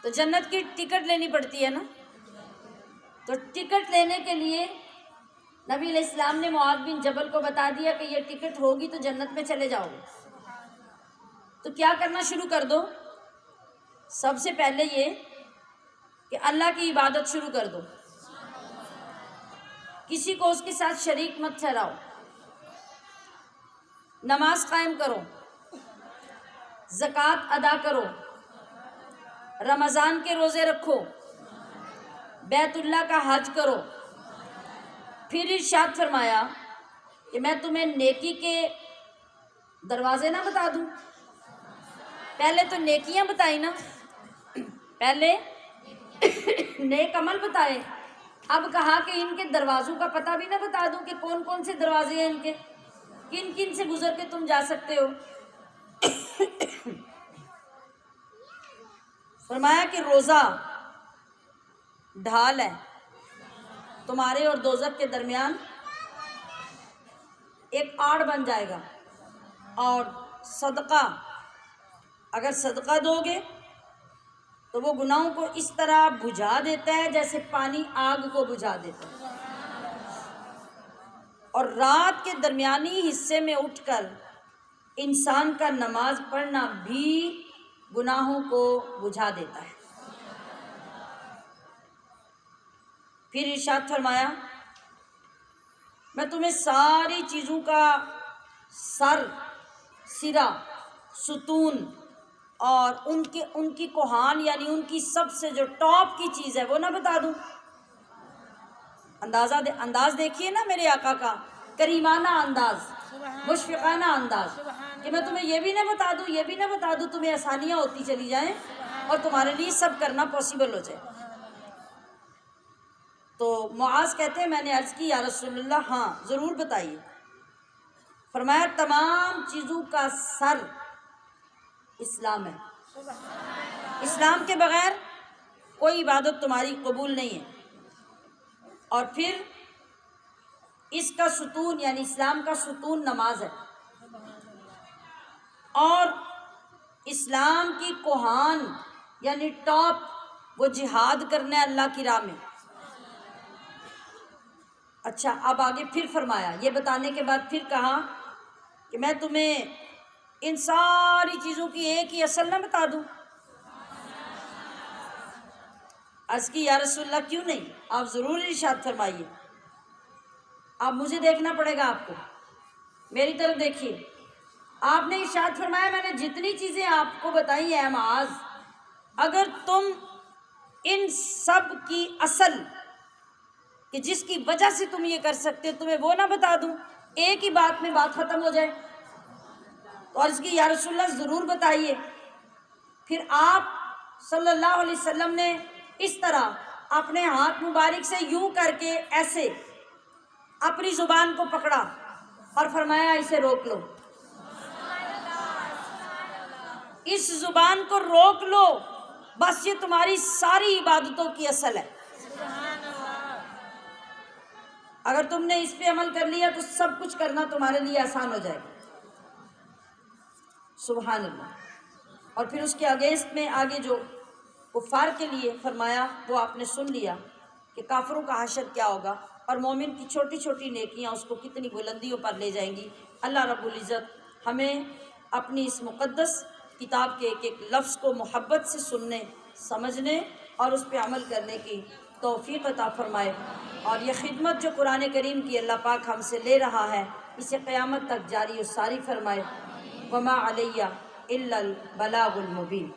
[SPEAKER 1] تو جنت کی ٹکٹ لینی پڑتی ہے نا، تو ٹکٹ لینے کے لیے نبی علیہ السلام نے معاذ بن جبل کو بتا دیا کہ یہ ٹکٹ ہوگی تو جنت میں چلے جاؤ گے۔ تو کیا کرنا شروع کر دو؟ سب سے پہلے یہ کہ اللہ کی عبادت شروع کر دو، کسی کو اس کے ساتھ شریک مت ٹھہراؤ، نماز قائم کرو، زکوٰۃ ادا کرو، رمضان کے روزے رکھو، بیت اللہ کا حج کرو۔ پھر ارشاد فرمایا کہ میں تمہیں نیکی کے دروازے نہ بتا دوں؟ پہلے تو نیکیاں بتائی نا، پہلے نیک عمل بتائے، اب کہا کہ ان کے دروازوں کا پتہ بھی نہ بتا دوں کہ کون کون سے دروازے ہیں ان کے، کن کن سے گزر کے تم جا سکتے ہو؟ فرمایا کہ روزہ ڈھال ہے تمہارے اور دوزخ کے درمیان، ایک آڑ بن جائے گا، اور صدقہ، اگر صدقہ دو گے تو وہ گناہوں کو اس طرح بجھا دیتا ہے جیسے پانی آگ کو بجھا دیتا ہے، اور رات کے درمیانی حصے میں اٹھ کر انسان کا نماز پڑھنا بھی گناہوں کو بجھا دیتا ہے۔ پھر ارشاد فرمایا میں تمہیں ساری چیزوں کا سر، سرا، ستون اور ان کی کوہان، یعنی ان کی سب سے جو ٹاپ کی چیز ہے وہ نہ بتا دوں؟ انداز دیکھیے نا میرے آقا کا، کریمانہ انداز، مشفقانہ انداز، کہ میں تمہیں یہ بھی نہ بتا دوں، یہ بھی نہ بتا دوں، تمہیں آسانیاں ہوتی چلی جائیں اور تمہارے لیے سب کرنا پاسبل ہو جائے۔ تو معاذ کہتے ہیں میں نے عرض کی یا رسول اللہ ہاں ضرور بتائیے۔ فرمایا تمام چیزوں کا سر اسلام ہے، اسلام کے بغیر کوئی عبادت تمہاری قبول نہیں ہے۔ اور پھر اس کا ستون یعنی اسلام کا ستون نماز ہے، اور اسلام کی کوہان یعنی ٹاپ وہ جہاد کرنا ہے اللہ کی راہ میں۔ اچھا اب آگے پھر فرمایا، یہ بتانے کے بعد پھر کہا کہ میں تمہیں ان ساری چیزوں کی ایک ہی اصل نہ بتا دوں؟ عرض کی یا رسول اللہ کیوں نہیں، آپ ضرور ارشاد فرمائیے۔ اب مجھے دیکھنا پڑے گا، آپ کو میری طرف دیکھیے۔ آپ نے ارشاد فرمایا میں نے جتنی چیزیں آپ کو بتائی ہیں معاذ، اگر تم ان سب کی اصل کہ جس کی وجہ سے تم یہ کر سکتے ہو تمہیں وہ نہ بتا دوں، ایک ہی بات میں بات ختم ہو جائے؟ تو عرض کی یا رسول اللہ ضرور بتائیے۔ پھر آپ صلی اللہ علیہ وسلم نے اس طرح اپنے ہاتھ مبارک سے یوں کر کے ایسے اپنی زبان کو پکڑا اور فرمایا اسے روک لو، اس زبان کو روک لو، بس یہ تمہاری ساری عبادتوں کی اصل ہے۔ اگر تم نے اس پہ عمل کر لیا تو سب کچھ کرنا تمہارے لیے آسان ہو جائے گا۔ سبحان اللہ۔ اور پھر اس کے اگینسٹ میں آگے جو کفار کے لیے فرمایا وہ آپ نے سن لیا کہ کافروں کا حشر کیا ہوگا، اور مومن کی چھوٹی چھوٹی نیکیاں اس کو کتنی بلندیوں پر لے جائیں گی۔ اللہ رب العزت ہمیں اپنی اس مقدس کتاب کے ایک ایک لفظ کو محبت سے سننے، سمجھنے اور اس پہ عمل کرنے کی توفیق عطا فرمائے، اور یہ خدمت جو قرآن کریم کی اللہ پاک ہم سے لے رہا ہے اسے قیامت تک جاری و ساری فرمائے۔ وما علیہ الا البلاغ المبین۔